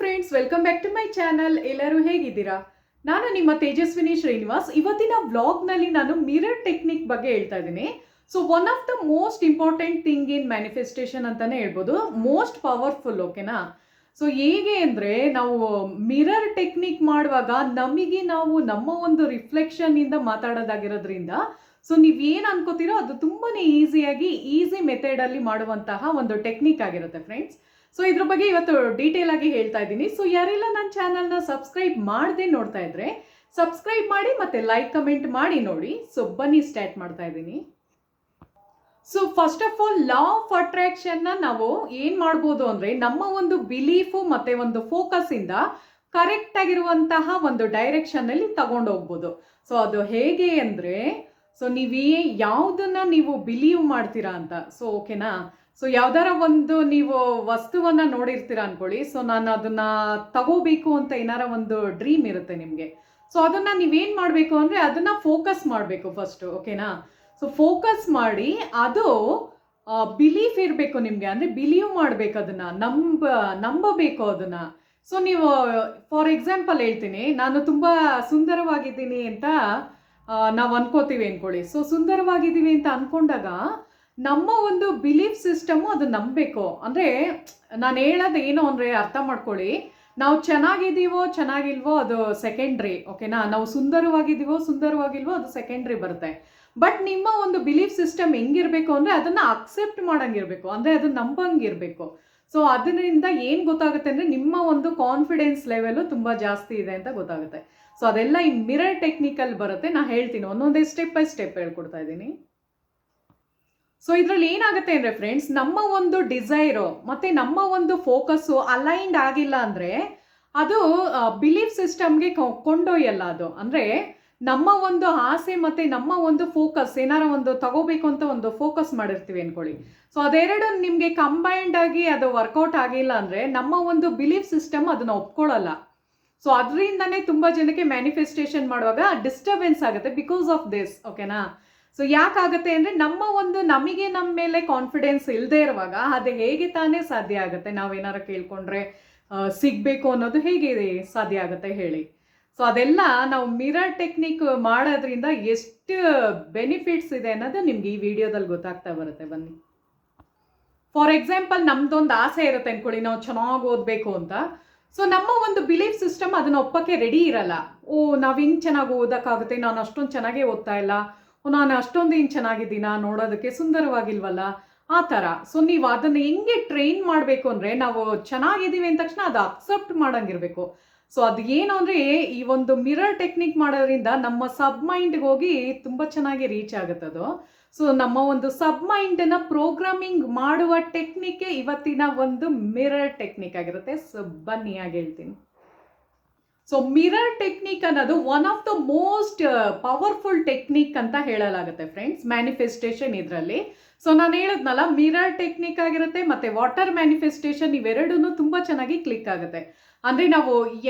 Friends, welcome back to my channel. ಎಲ್ಲರೂ ಹೇಗಿದ್ದೀರಾ? ನಾನು ನಿಮ್ಮ ತೇಜಸ್ವಿನಿ ಶ್ರೀನಿವಾಸ್. ಇವತ್ತಿನ ವ್ಲಾಗ್ನಲ್ಲಿ ನಾನು ಮಿರರ್ ಟೆಕ್ನಿಕ್ ಬಗ್ಗೆ ಹೇಳ್ತಾ ಇದ್ದೀನಿ. So one of the most important thing in manifestation ಅಂತಾನೆ ಹೇಳ್ಬೋದು, ಮೋಸ್ಟ್ ಪವರ್ಫುಲ್. ಓಕೆನಾ? ಸೊ ಹೇಗೆ ಅಂದರೆ, ನಾವು ಮಿರರ್ ಟೆಕ್ನಿಕ್ ಮಾಡುವಾಗ ನಮಗೆ ನಾವು ನಮ್ಮ ಒಂದು ರಿಫ್ಲೆಕ್ಷನ್ ಇಂದ ಮಾತಾಡೋದಾಗಿರೋದ್ರಿಂದ, ಸೊ ನೀವೇನು ಅನ್ಕೋತೀರೋ ಅದು ತುಂಬಾ ಈಸಿ ಮೆಥಡಲ್ಲಿ ಮಾಡುವಂತಹ ಒಂದು ಟೆಕ್ನಿಕ್ ಆಗಿರುತ್ತೆ ಫ್ರೆಂಡ್ಸ್. ಸೊ ಇದ್ರ ಬಗ್ಗೆ ಇವತ್ತು ಡೀಟೇಲ್ ಆಗಿ ಹೇಳ್ತಾ ಇದ್ದೀನಿ. ಸೊ ಯಾರೆಲ್ಲ ನನ್ನ ಚಾನಲ್ನ ಸಬ್ಸ್ಕ್ರೈಬ್ ಮಾಡದೆ ನೋಡ್ತಾ ಇದ್ರೆ ಸಬ್ಸ್ಕ್ರೈಬ್ ಮಾಡಿ ಮತ್ತೆ ಲೈಕ್ ಕಮೆಂಟ್ ಮಾಡಿ ನೋಡಿ. ಸೊ ಬನ್ನಿ ಸ್ಟಾರ್ಟ್ ಮಾಡ್ತಾ ಇದ್ದೀನಿ. So first of all, law of ಅಟ್ರಾಕ್ಷನ್ನ ನಾವು ಏನ್ ಮಾಡ್ಬೋದು ಅಂದ್ರೆ, ನಮ್ಮ ಒಂದು ಬಿಲೀಫು ಮತ್ತೆ ಒಂದು ಫೋಕಸ್ ಇಂದ ಕರೆಕ್ಟ್ ಆಗಿರುವಂತಹ ಒಂದು ಡೈರೆಕ್ಷನ್ ಅಲ್ಲಿ ತಗೊಂಡು ಹೋಗ್ಬೋದು. ಸೊ ಅದು ಹೇಗೆ ಅಂದ್ರೆ, ಸೊ ನೀವೇ ಯಾವುದನ್ನ ನೀವು ಬಿಲೀವ್ ಮಾಡ್ತೀರಾ ಅಂತ. ಸೊ ಓಕೆನಾ? ಸೊ ಯಾವ್ದಾರ ಒಂದು ನೀವು ವಸ್ತುವನ್ನ ನೋಡಿರ್ತೀರಾ ಅನ್ಕೊಳ್ಳಿ. ಸೊ ನಾನು ಅದನ್ನ ತಗೋಬೇಕು ಅಂತ ಏನಾರ ಒಂದು ಡ್ರೀಮ್ ಇರುತ್ತೆ ನಿಮಗೆ. ಸೊ ಅದನ್ನ ನೀವೇನ್ ಮಾಡಬೇಕು ಅಂದ್ರೆ, ಅದನ್ನ ಫೋಕಸ್ ಮಾಡಬೇಕು ಫಸ್ಟ್. ಓಕೆನಾ? ಸೊ ಫೋಕಸ್ ಮಾಡಿ ಅದು ಬಿಲೀಫ್ ಇರಬೇಕು ನಿಮಗೆ, ಅಂದ್ರೆ ಬಿಲೀವ್ ಮಾಡ್ಬೇಕು, ಅದನ್ನ ನಂಬಬೇಕು ಅದನ್ನ. ಸೊ ನೀವು ಫಾರ್ ಎಕ್ಸಾಂಪಲ್ ಹೇಳ್ತೀನಿ, ನಾನು ತುಂಬಾ ಸುಂದರವಾಗಿದ್ದೀನಿ ಅಂತ ನಾವು ಅನ್ಕೋತೀವಿ ಅನ್ಕೊಳ್ಳಿ. ಸೊ ಸುಂದರವಾಗಿದ್ದೀವಿ ಅಂತ ಅನ್ಕೊಂಡಾಗ ನಮ್ಮ ಒಂದು ಬಿಲೀಫ್ ಸಿಸ್ಟಮು ಅದು ನಂಬಬೇಕು. ಅಂದರೆ ನಾನು ಹೇಳೋದು ಏನು ಅಂದರೆ, ಅರ್ಥ ಮಾಡ್ಕೊಳ್ಳಿ, ನಾವು ಚೆನ್ನಾಗಿದ್ದೀವೋ ಚೆನ್ನಾಗಿಲ್ವೋ ಅದು ಸೆಕೆಂಡ್ರಿ. ಓಕೆನಾ? ನಾವು ಸುಂದರವಾಗಿಲ್ವೋ ಅದು ಸೆಕೆಂಡ್ರಿ ಬರುತ್ತೆ. ಬಟ್ ನಿಮ್ಮ ಒಂದು ಬಿಲೀಫ್ ಸಿಸ್ಟಮ್ ಹೆಂಗಿರಬೇಕು ಅಂದರೆ, ಅದನ್ನು ಅಕ್ಸೆಪ್ಟ್ ಮಾಡಂಗಿರಬೇಕು, ಅಂದರೆ ಅದನ್ನು ನಂಬಂಗಿರಬೇಕು. ಸೊ ಅದರಿಂದ ಏನು ಗೊತ್ತಾಗುತ್ತೆ ಅಂದರೆ, ನಿಮ್ಮ ಒಂದು ಕಾನ್ಫಿಡೆನ್ಸ್ ಲೆವೆಲು ತುಂಬ ಜಾಸ್ತಿ ಇದೆ ಅಂತ ಗೊತ್ತಾಗುತ್ತೆ. ಸೊ ಅದೆಲ್ಲ ಈ ಮಿರರ್ ಟೆಕ್ನಿಕಲ್ಲಿ ಬರುತ್ತೆ. ನಾನು ಹೇಳ್ತೀನಿ, ಒಂದೊಂದೇ ಸ್ಟೆಪ್ ಬೈ ಸ್ಟೆಪ್ ಹೇಳ್ಕೊಡ್ತಾ ಇದ್ದೀನಿ. ಸೊ ಇದರಲ್ಲಿ ಏನಾಗುತ್ತೆ ಅಂದರೆ ಫ್ರೆಂಡ್ಸ್, ನಮ್ಮ ಒಂದು ಡಿಸೈರು ಮತ್ತು ನಮ್ಮ ಒಂದು ಫೋಕಸ್ಸು ಅಲೈನ್ಡ್ ಆಗಿಲ್ಲ ಅಂದರೆ, ಅದು ಬಿಲೀಫ್ ಸಿಸ್ಟಮ್ಗೆ ಕೊಂಡೊಯ್ಯಲ್ಲ ಅದು. ಅಂದರೆ ನಮ್ಮ ಒಂದು ಆಸೆ ಮತ್ತು ನಮ್ಮ ಒಂದು ಫೋಕಸ್, ಏನಾರ ಒಂದು ತಗೋಬೇಕು ಅಂತ ಒಂದು ಫೋಕಸ್ ಮಾಡಿರ್ತೀವಿ ಅಂದ್ಕೊಳ್ಳಿ. ಸೊ ಅದೆರಡು ನಿಮಗೆ ಕಂಬೈನ್ಡ್ ಆಗಿ ಅದು ವರ್ಕೌಟ್ ಆಗಿಲ್ಲ ಅಂದರೆ, ನಮ್ಮ ಒಂದು ಬಿಲೀಫ್ ಸಿಸ್ಟಮ್ ಅದನ್ನು ಒಪ್ಕೊಳ್ಳಲ್ಲ. ಸೊ ಅದರಿಂದನೇ ತುಂಬ ಜನಕ್ಕೆ ಮ್ಯಾನಿಫೆಸ್ಟೇಷನ್ ಮಾಡುವಾಗ ಡಿಸ್ಟರ್ಬೆನ್ಸ್ ಆಗುತ್ತೆ ಬಿಕಾಸ್ ಆಫ್ ದಿಸ್. ಓಕೆನಾ? ಸೊ ಯಾಕಾಗುತ್ತೆ ಅಂದರೆ, ನಮಗೆ ನಮ್ಮ ಮೇಲೆ ಕಾನ್ಫಿಡೆನ್ಸ್ ಇಲ್ಲದೆ ಇರುವಾಗ ಅದು ಹೇಗೆ ತಾನೇ ಸಾಧ್ಯ ಆಗುತ್ತೆ? ನಾವೇನಾರು ಕೇಳ್ಕೊಂಡ್ರೆ ಸಿಗಬೇಕು ಅನ್ನೋದು ಹೇಗೆ ಸಾಧ್ಯ ಆಗುತ್ತೆ ಹೇಳಿ? ಸೊ ಅದೆಲ್ಲ ನಾವು ಮಿರರ್ ಟೆಕ್ನಿಕ್ ಮಾಡೋದ್ರಿಂದ ಎಷ್ಟು ಬೆನಿಫಿಟ್ಸ್ ಇದೆ ಅನ್ನೋದು ನಿಮ್ಗೆ ಈ ವಿಡಿಯೋದಲ್ಲಿ ಗೊತ್ತಾಗ್ತಾ ಬರುತ್ತೆ. ಬನ್ನಿ. ಫಾರ್ ಎಕ್ಸಾಂಪಲ್, ನಮ್ದೊಂದು ಆಸೆ ಇರುತ್ತೆ ಅನ್ಕೊಳ್ಳಿ, ನಾವು ಚೆನ್ನಾಗಿ ಓದಬೇಕು ಅಂತ. ಸೊ ನಮ್ಮ ಒಂದು ಬಿಲೀಫ್ ಸಿಸ್ಟಮ್ ಅದನ್ನ ಒಪ್ಪಕ್ಕೆ ರೆಡಿ ಇರಲ್ಲ. ನಾವು ಹಿಂಗೆ ಚೆನ್ನಾಗಿ ಓದೋಕ್ಕಾಗುತ್ತೆ, ನಾನು ಅಷ್ಟೊಂದು ಚೆನ್ನಾಗೇ ಓದ್ತಾ ಇಲ್ಲ, ನಾನು ಅಷ್ಟೊಂದು ಏನು ಚೆನ್ನಾಗಿದ್ದೀನ, ನೋಡೋದಕ್ಕೆ ಸುಂದರವಾಗಿಲ್ವಲ್ಲ, ಆ ಥರ. ಸೊ ನೀವು ಅದನ್ನು ಹೆಂಗೆ ಟ್ರೈನ್ ಮಾಡಬೇಕು ಅಂದರೆ, ನಾವು ಚೆನ್ನಾಗಿದ್ದೀವಿ ಅಂದ ತಕ್ಷಣ ಅದು ಅಕ್ಸೆಪ್ಟ್ ಮಾಡಂಗಿರಬೇಕು. ಸೊ ಅದು ಏನು ಅಂದರೆ, ಈ ಒಂದು ಮಿರರ್ ಟೆಕ್ನಿಕ್ ಮಾಡೋದ್ರಿಂದ ನಮ್ಮ ಸಬ್ ಮೈಂಡ್ಗೆ ಹೋಗಿ ತುಂಬ ಚೆನ್ನಾಗಿ ರೀಚ್ ಆಗುತ್ತೆ ಅದು. ಸೊ ನಮ್ಮ ಒಂದು ಸಬ್ ಮೈಂಡನ್ನು ಪ್ರೋಗ್ರಾಮಿಂಗ್ ಮಾಡುವ ಟೆಕ್ನಿಕ್ಕೆ ಇವತ್ತಿನ ಒಂದು ಮಿರರ್ ಟೆಕ್ನಿಕ್ ಆಗಿರುತ್ತೆ. ಸೊ ಬನ್ನಿ ಆಗಿ ಹೇಳ್ತೀನಿ. ಸೊ ಮಿರರ್ ಟೆಕ್ನಿಕ್ ಅನ್ನೋದು one of the most powerful technique ಅಂತ ಹೇಳಲಾಗುತ್ತೆ ಫ್ರೆಂಡ್ಸ್, ಮ್ಯಾನಿಫೆಸ್ಟೇಷನ್ ಇದರಲ್ಲಿ. ಸೊ ನಾನು ಹೇಳಿದ್ನಲ್ಲ, ಮಿರರ್ ಟೆಕ್ನಿಕ್ ಆಗಿರುತ್ತೆ ಮತ್ತು ವಾಟರ್ ಮ್ಯಾನಿಫೆಸ್ಟೇಷನ್, ಇವೆರಡೂ ತುಂಬ ಚೆನ್ನಾಗಿ ಕ್ಲಿಕ್ ಆಗುತ್ತೆ. ಅಂದರೆ ನಾವು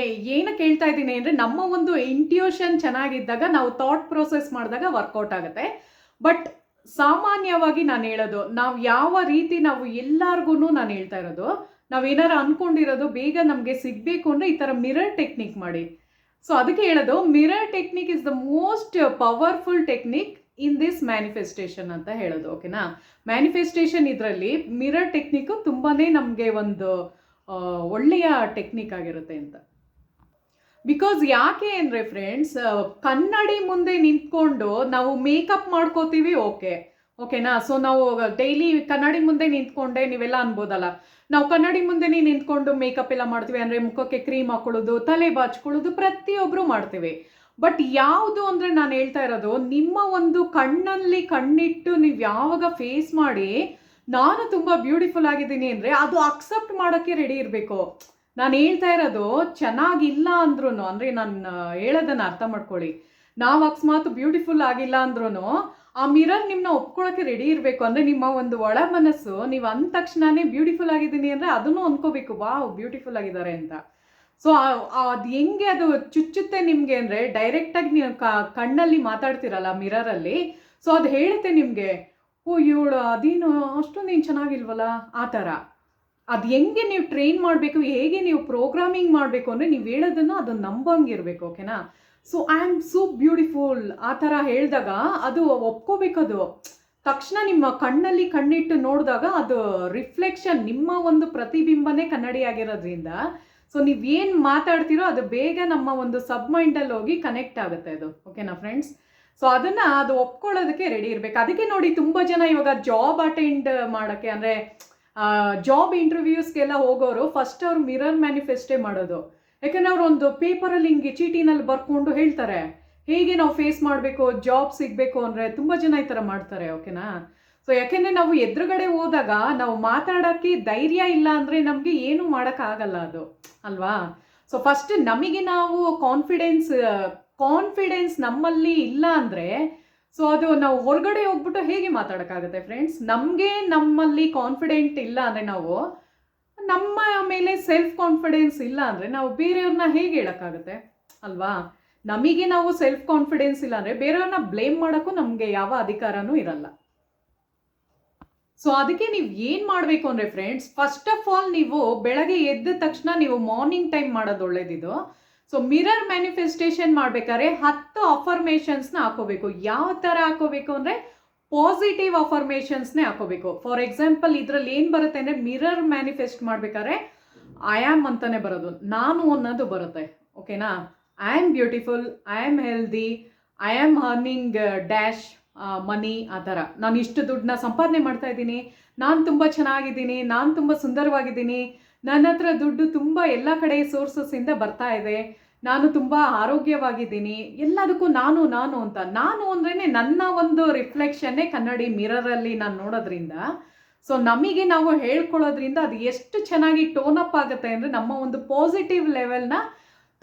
ಏನಕ್ಕೆ ಹೇಳ್ತಾ ಇದ್ದೀನಿ ಅಂದರೆ, ನಮ್ಮ ಒಂದು ಇಂಟ್ಯೂಷನ್ ಚೆನ್ನಾಗಿದ್ದಾಗ, ನಾವು ಥಾಟ್ ಪ್ರೋಸೆಸ್ ಮಾಡಿದಾಗ ವರ್ಕೌಟ್ ಆಗುತ್ತೆ. ಬಟ್ ಸಾಮಾನ್ಯವಾಗಿ ನಾನು ಹೇಳೋದು, ನಾವು ಯಾವ ರೀತಿ, ನಾವು ಎಲ್ಲರಿಗೂ ನಾನು ಹೇಳ್ತಾ ಇರೋದು, ನಾವೇನಾರು ಅನ್ಕೊಂಡಿರೋದು ಬೇಗ ನಮಗೆ ಸಿಗಬೇಕು ಅಂದರೆ ಈ ಥರ ಮಿರರ್ ಟೆಕ್ನಿಕ್ ಮಾಡಿ. ಸೊ ಅದಕ್ಕೆ ಹೇಳೋದು, mirror technique is the most powerful technique in this manifestation ಅಂತ ಹೇಳೋದು. ಓಕೆನಾ? ಮ್ಯಾನಿಫೆಸ್ಟೇಷನ್ ಇದರಲ್ಲಿ ಮಿರರ್ ಟೆಕ್ನಿಕ್ಕು ತುಂಬಾ ನಮಗೆ ಒಂದು ಒಳ್ಳೆಯ ಟೆಕ್ನಿಕ್ ಆಗಿರುತ್ತೆ ಅಂತ. ಬಿಕಾಸ್ ಯಾಕೆ ಅಂದರೆ ಫ್ರೆಂಡ್ಸ್, ಕನ್ನಡಿ ಮುಂದೆ ನಿಂತ್ಕೊಂಡು ನಾವು ಮೇಕಪ್ ಮಾಡ್ಕೋತೀವಿ. ಓಕೆನಾ? ಸೊ ನಾವು ಡೈಲಿ ಕನ್ನಡಿ ಮುಂದೆ ನಿಂತ್ಕೊಂಡೆ ನೀವೆಲ್ಲ ಅನ್ಬೋದಲ್ಲ, ನಾವು ಕನ್ನಡಿ ಮುಂದೆನೇ ನಿಂತ್ಕೊಂಡು ಮೇಕಪ್ ಎಲ್ಲ ಮಾಡ್ತೀವಿ ಅಂದರೆ, ಮುಖಕ್ಕೆ ಕ್ರೀಮ್ ಹಾಕೊಳ್ಳೋದು, ತಲೆ ಬಾಚ್ಕೊಳ್ಳೋದು ಪ್ರತಿಯೊಬ್ಬರು ಮಾಡ್ತೀವಿ. ಬಟ್ ಯಾವುದು ಅಂದರೆ, ನಾನು ಹೇಳ್ತಾ ಇರೋದು, ನಿಮ್ಮ ಒಂದು ಕಣ್ಣಲ್ಲಿ ಕಣ್ಣಿಟ್ಟು ನೀವು ಯಾವಾಗ ಫೇಸ್ ಮಾಡಿ ನಾನು ತುಂಬ ಬ್ಯೂಟಿಫುಲ್ ಆಗಿದ್ದೀನಿ ಅಂದರೆ, ಅದು ಅಕ್ಸೆಪ್ಟ್ ಮಾಡೋಕ್ಕೆ ರೆಡಿ ಇರಬೇಕು. ನಾನು ಹೇಳ್ತಾ ಇರೋದು, ಚೆನ್ನಾಗಿಲ್ಲ ಅಂದ್ರೂ, ಅಂದರೆ ನಾನು ಹೇಳೋದನ್ನು ಅರ್ಥ ಮಾಡ್ಕೊಳ್ಳಿ, ನಾವು ಅಕಸ್ಮಾತ್ ಬ್ಯೂಟಿಫುಲ್ ಆಗಿಲ್ಲ ಅಂದ್ರೂ ಆ ಮಿರರ್ ನಿಮ್ಮನ್ನ ಒಪ್ಕೊಳ್ಳೋಕ್ಕೆ ರೆಡಿ ಇರಬೇಕು. ಅಂದರೆ ನಿಮ್ಮ ಒಂದು ಒಳ ಮನಸ್ಸು, ನೀವು ಅಂದ ತಕ್ಷಣನೇ ಬ್ಯೂಟಿಫುಲ್ ಆಗಿದ್ದೀನಿ ಅಂದರೆ ಅದನ್ನು ಅನ್ಕೋಬೇಕು, ವಾವ್ ಬ್ಯೂಟಿಫುಲ್ ಆಗಿದ್ದಾರೆ ಅಂತ. ಸೊ ಅದು ಹೆಂಗೆ ಅದು ಚುಚ್ಚುತ್ತೆ ನಿಮಗೆ ಅಂದರೆ, ಡೈರೆಕ್ಟಾಗಿ ನೀವು ಕಣ್ಣಲ್ಲಿ ಮಾತಾಡ್ತಿರಲ್ಲ ಮಿರರಲ್ಲಿ, ಸೊ ಅದು ಹೇಳುತ್ತೆ ನಿಮಗೆ, ಇವಳು ಅದೇನು ಅಷ್ಟೊಂದು ಏನು ಚೆನ್ನಾಗಿಲ್ವಲ್ಲ, ಆ ಥರ. ಅದು ಹೆಂಗೆ ನೀವು ಟ್ರೈನ್ ಮಾಡಬೇಕು, ಹೇಗೆ ನೀವು ಪ್ರೋಗ್ರಾಮಿಂಗ್ ಮಾಡಬೇಕು ಅಂದರೆ ನೀವು ಹೇಳೋದನ್ನು ಅದು ನಂಬಂಗಿರ್ಬೇಕು. ಓಕೆನಾ? So I am so beautiful ಆ ಥರ ಹೇಳಿದಾಗ ಅದು ಒಪ್ಕೋಬೇಕದು. ತಕ್ಷಣ ನಿಮ್ಮ ಕಣ್ಣಲ್ಲಿ ಕಣ್ಣಿಟ್ಟು ನೋಡಿದಾಗ ಅದು ರಿಫ್ಲೆಕ್ಷನ್, ನಿಮ್ಮ ಒಂದು ಪ್ರತಿಬಿಂಬನೇ ಕನ್ನಡಿ ಆಗಿರೋದ್ರಿಂದ ಸೊ ನೀವೇನು ಮಾತಾಡ್ತೀರೋ ಅದು ಬೇಗ ನಮ್ಮ ಒಂದು ಸಬ್ ಮೈಂಡಲ್ಲಿ ಹೋಗಿ ಕನೆಕ್ಟ್ ಆಗುತ್ತೆ ಅದು. ಓಕೆನಾ ಫ್ರೆಂಡ್ಸ್? ಸೊ ಅದನ್ನು ಅದು ಒಪ್ಕೊಳ್ಳೋದಕ್ಕೆ ರೆಡಿ ಇರಬೇಕು. ಅದಕ್ಕೆ ನೋಡಿ ತುಂಬ ಜನ ಇವಾಗ ಜಾಬ್ ಅಟೆಂಡ್ ಮಾಡೋಕ್ಕೆ ಅಂದರೆ ಜಾಬ್ ಇಂಟರ್ವ್ಯೂಸ್ಗೆಲ್ಲ ಹೋಗೋರು ಫಸ್ಟ್ ಅವ್ರು ಮಿರರ್ ಮ್ಯಾನಿಫೆಸ್ಟೇ ಮಾಡೋದು. ಯಾಕಂದರೆ ಅವ್ರು ಒಂದು ಪೇಪರಲ್ಲಿ ಹಿಂಗೆ ಚೀಟಿನಲ್ಲಿ ಬರ್ಕೊಂಡು ಹೇಳ್ತಾರೆ ಹೇಗೆ ನಾವು ಫೇಸ್ ಮಾಡಬೇಕು, ಜಾಬ್ ಸಿಗಬೇಕು ಅಂದರೆ ತುಂಬ ಜನ ಈ ಥರ ಮಾಡ್ತಾರೆ. ಓಕೆನಾ? ಸೊ ಯಾಕೆಂದರೆ ನಾವು ಎದುರುಗಡೆ ಹೋದಾಗ ನಾವು ಮಾತಾಡೋಕ್ಕೆ ಧೈರ್ಯ ಇಲ್ಲ ಅಂದರೆ ನಮಗೆ ಏನೂ ಮಾಡೋಕ್ಕಾಗಲ್ಲ ಅದು, ಅಲ್ವಾ? ಸೊ ಫಸ್ಟ್ ನಮಗೆ ನಾವು ಕಾನ್ಫಿಡೆನ್ಸ್ ನಮ್ಮಲ್ಲಿ ಇಲ್ಲ ಅಂದರೆ ಸೊ ಅದು ನಾವು ಹೊರಗಡೆ ಹೋಗ್ಬಿಟ್ಟು ಹೇಗೆ ಮಾತಾಡೋಕ್ಕಾಗುತ್ತೆ ಫ್ರೆಂಡ್ಸ್? ನಮ್ಮಲ್ಲಿ ಕಾನ್ಫಿಡೆಂಟ್ ಇಲ್ಲ ಅಂದರೆ, ನಾವು ನಮ್ಮ ಮೇಲೆ ಸೆಲ್ಫ್ ಕಾನ್ಫಿಡೆನ್ಸ್ ಇಲ್ಲ ಅಂದರೆ ನಾವು ಬೇರೆಯವ್ರನ್ನ ಹೇಗೆ ಹೇಳೋಕ್ಕಾಗುತ್ತೆ, ಅಲ್ವಾ? ನಮಗೆ ನಾವು ಸೆಲ್ಫ್ ಕಾನ್ಫಿಡೆನ್ಸ್ ಇಲ್ಲ ಅಂದರೆ ಬೇರೆಯವ್ರನ್ನ ಬ್ಲೇಮ್ ಮಾಡೋಕ್ಕೂ ನಮಗೆ ಯಾವ ಅಧಿಕಾರನೂ ಇರಲ್ಲ. ಸೊ ಅದಕ್ಕೆ ನೀವು ಏನು ಮಾಡಬೇಕು ಅಂದರೆ ಫ್ರೆಂಡ್ಸ್, ಫಸ್ಟ್ ಆಫ್ ಆಲ್ ನೀವು ಬೆಳಗ್ಗೆ ಎದ್ದ ತಕ್ಷಣ ನೀವು ಮಾರ್ನಿಂಗ್ ಟೈಮ್ ಮಾಡೋದು ಒಳ್ಳೇದಿದು. ಸೊ ಮಿರರ್ ಮ್ಯಾನಿಫೆಸ್ಟೇಷನ್ ಮಾಡಬೇಕಾದ್ರೆ 10 ಅಫರ್ಮೇಷನ್ಸ್ನ ಹಾಕೋಬೇಕು. ಯಾವ ಥರ ಹಾಕೋಬೇಕು ಅಂದರೆ ಪಾಸಿಟಿವ್ ಅಫರ್ಮೇಷನ್ಸ್ನೇ ಹಾಕೋಬೇಕು. ಫಾರ್ ಎಕ್ಸಾಂಪಲ್ ಇದರಲ್ಲಿ ಏನು ಬರುತ್ತೆ ಅಂದರೆ ಮಿರರ್ ಮ್ಯಾನಿಫೆಸ್ಟ್ ಮಾಡಬೇಕಾದ್ರೆ ಐ ಆಮ್ ಅಂತಲೇ ಬರೋದು, ನಾನು ಅನ್ನೋದು ಬರುತ್ತೆ. ಓಕೆನಾ? I am beautiful, I am healthy, I am earning dash money, ಆ ಥರ ನಾನು ಇಷ್ಟು ದುಡ್ಡನ್ನ ಸಂಪಾದನೆ ಮಾಡ್ತಾ ಇದ್ದೀನಿ, ನಾನು ತುಂಬ ಚೆನ್ನಾಗಿದ್ದೀನಿ, ನಾನು ತುಂಬ ಸುಂದರವಾಗಿದ್ದೀನಿ, ನನ್ನ ಹತ್ರ ದುಡ್ಡು ತುಂಬ ಎಲ್ಲ ಕಡೆ ಸೋರ್ಸಸ್ಸಿಂದ ಬರ್ತಾ ಇದೆ, ನಾನು ತುಂಬ ಆರೋಗ್ಯವಾಗಿದ್ದೀನಿ, ಎಲ್ಲದಕ್ಕೂ ನಾನು ಅಂತ. ನಾನು ಅಂದ್ರೇ ನನ್ನ ಒಂದು ರಿಫ್ಲೆಕ್ಷನ್ನೇ ಕನ್ನಡಿ ಮಿರರಲ್ಲಿ ನಾನು ನೋಡೋದ್ರಿಂದ ಸೊ ನಮಗೆ ನಾವು ಹೇಳ್ಕೊಳ್ಳೋದ್ರಿಂದ ಅದು ಎಷ್ಟು ಚೆನ್ನಾಗಿ ಟೋನ್ ಅಪ್ ಆಗುತ್ತೆ ಅಂದರೆ ನಮ್ಮ ಒಂದು ಪಾಸಿಟಿವ್ ಲೆವೆಲ್ನ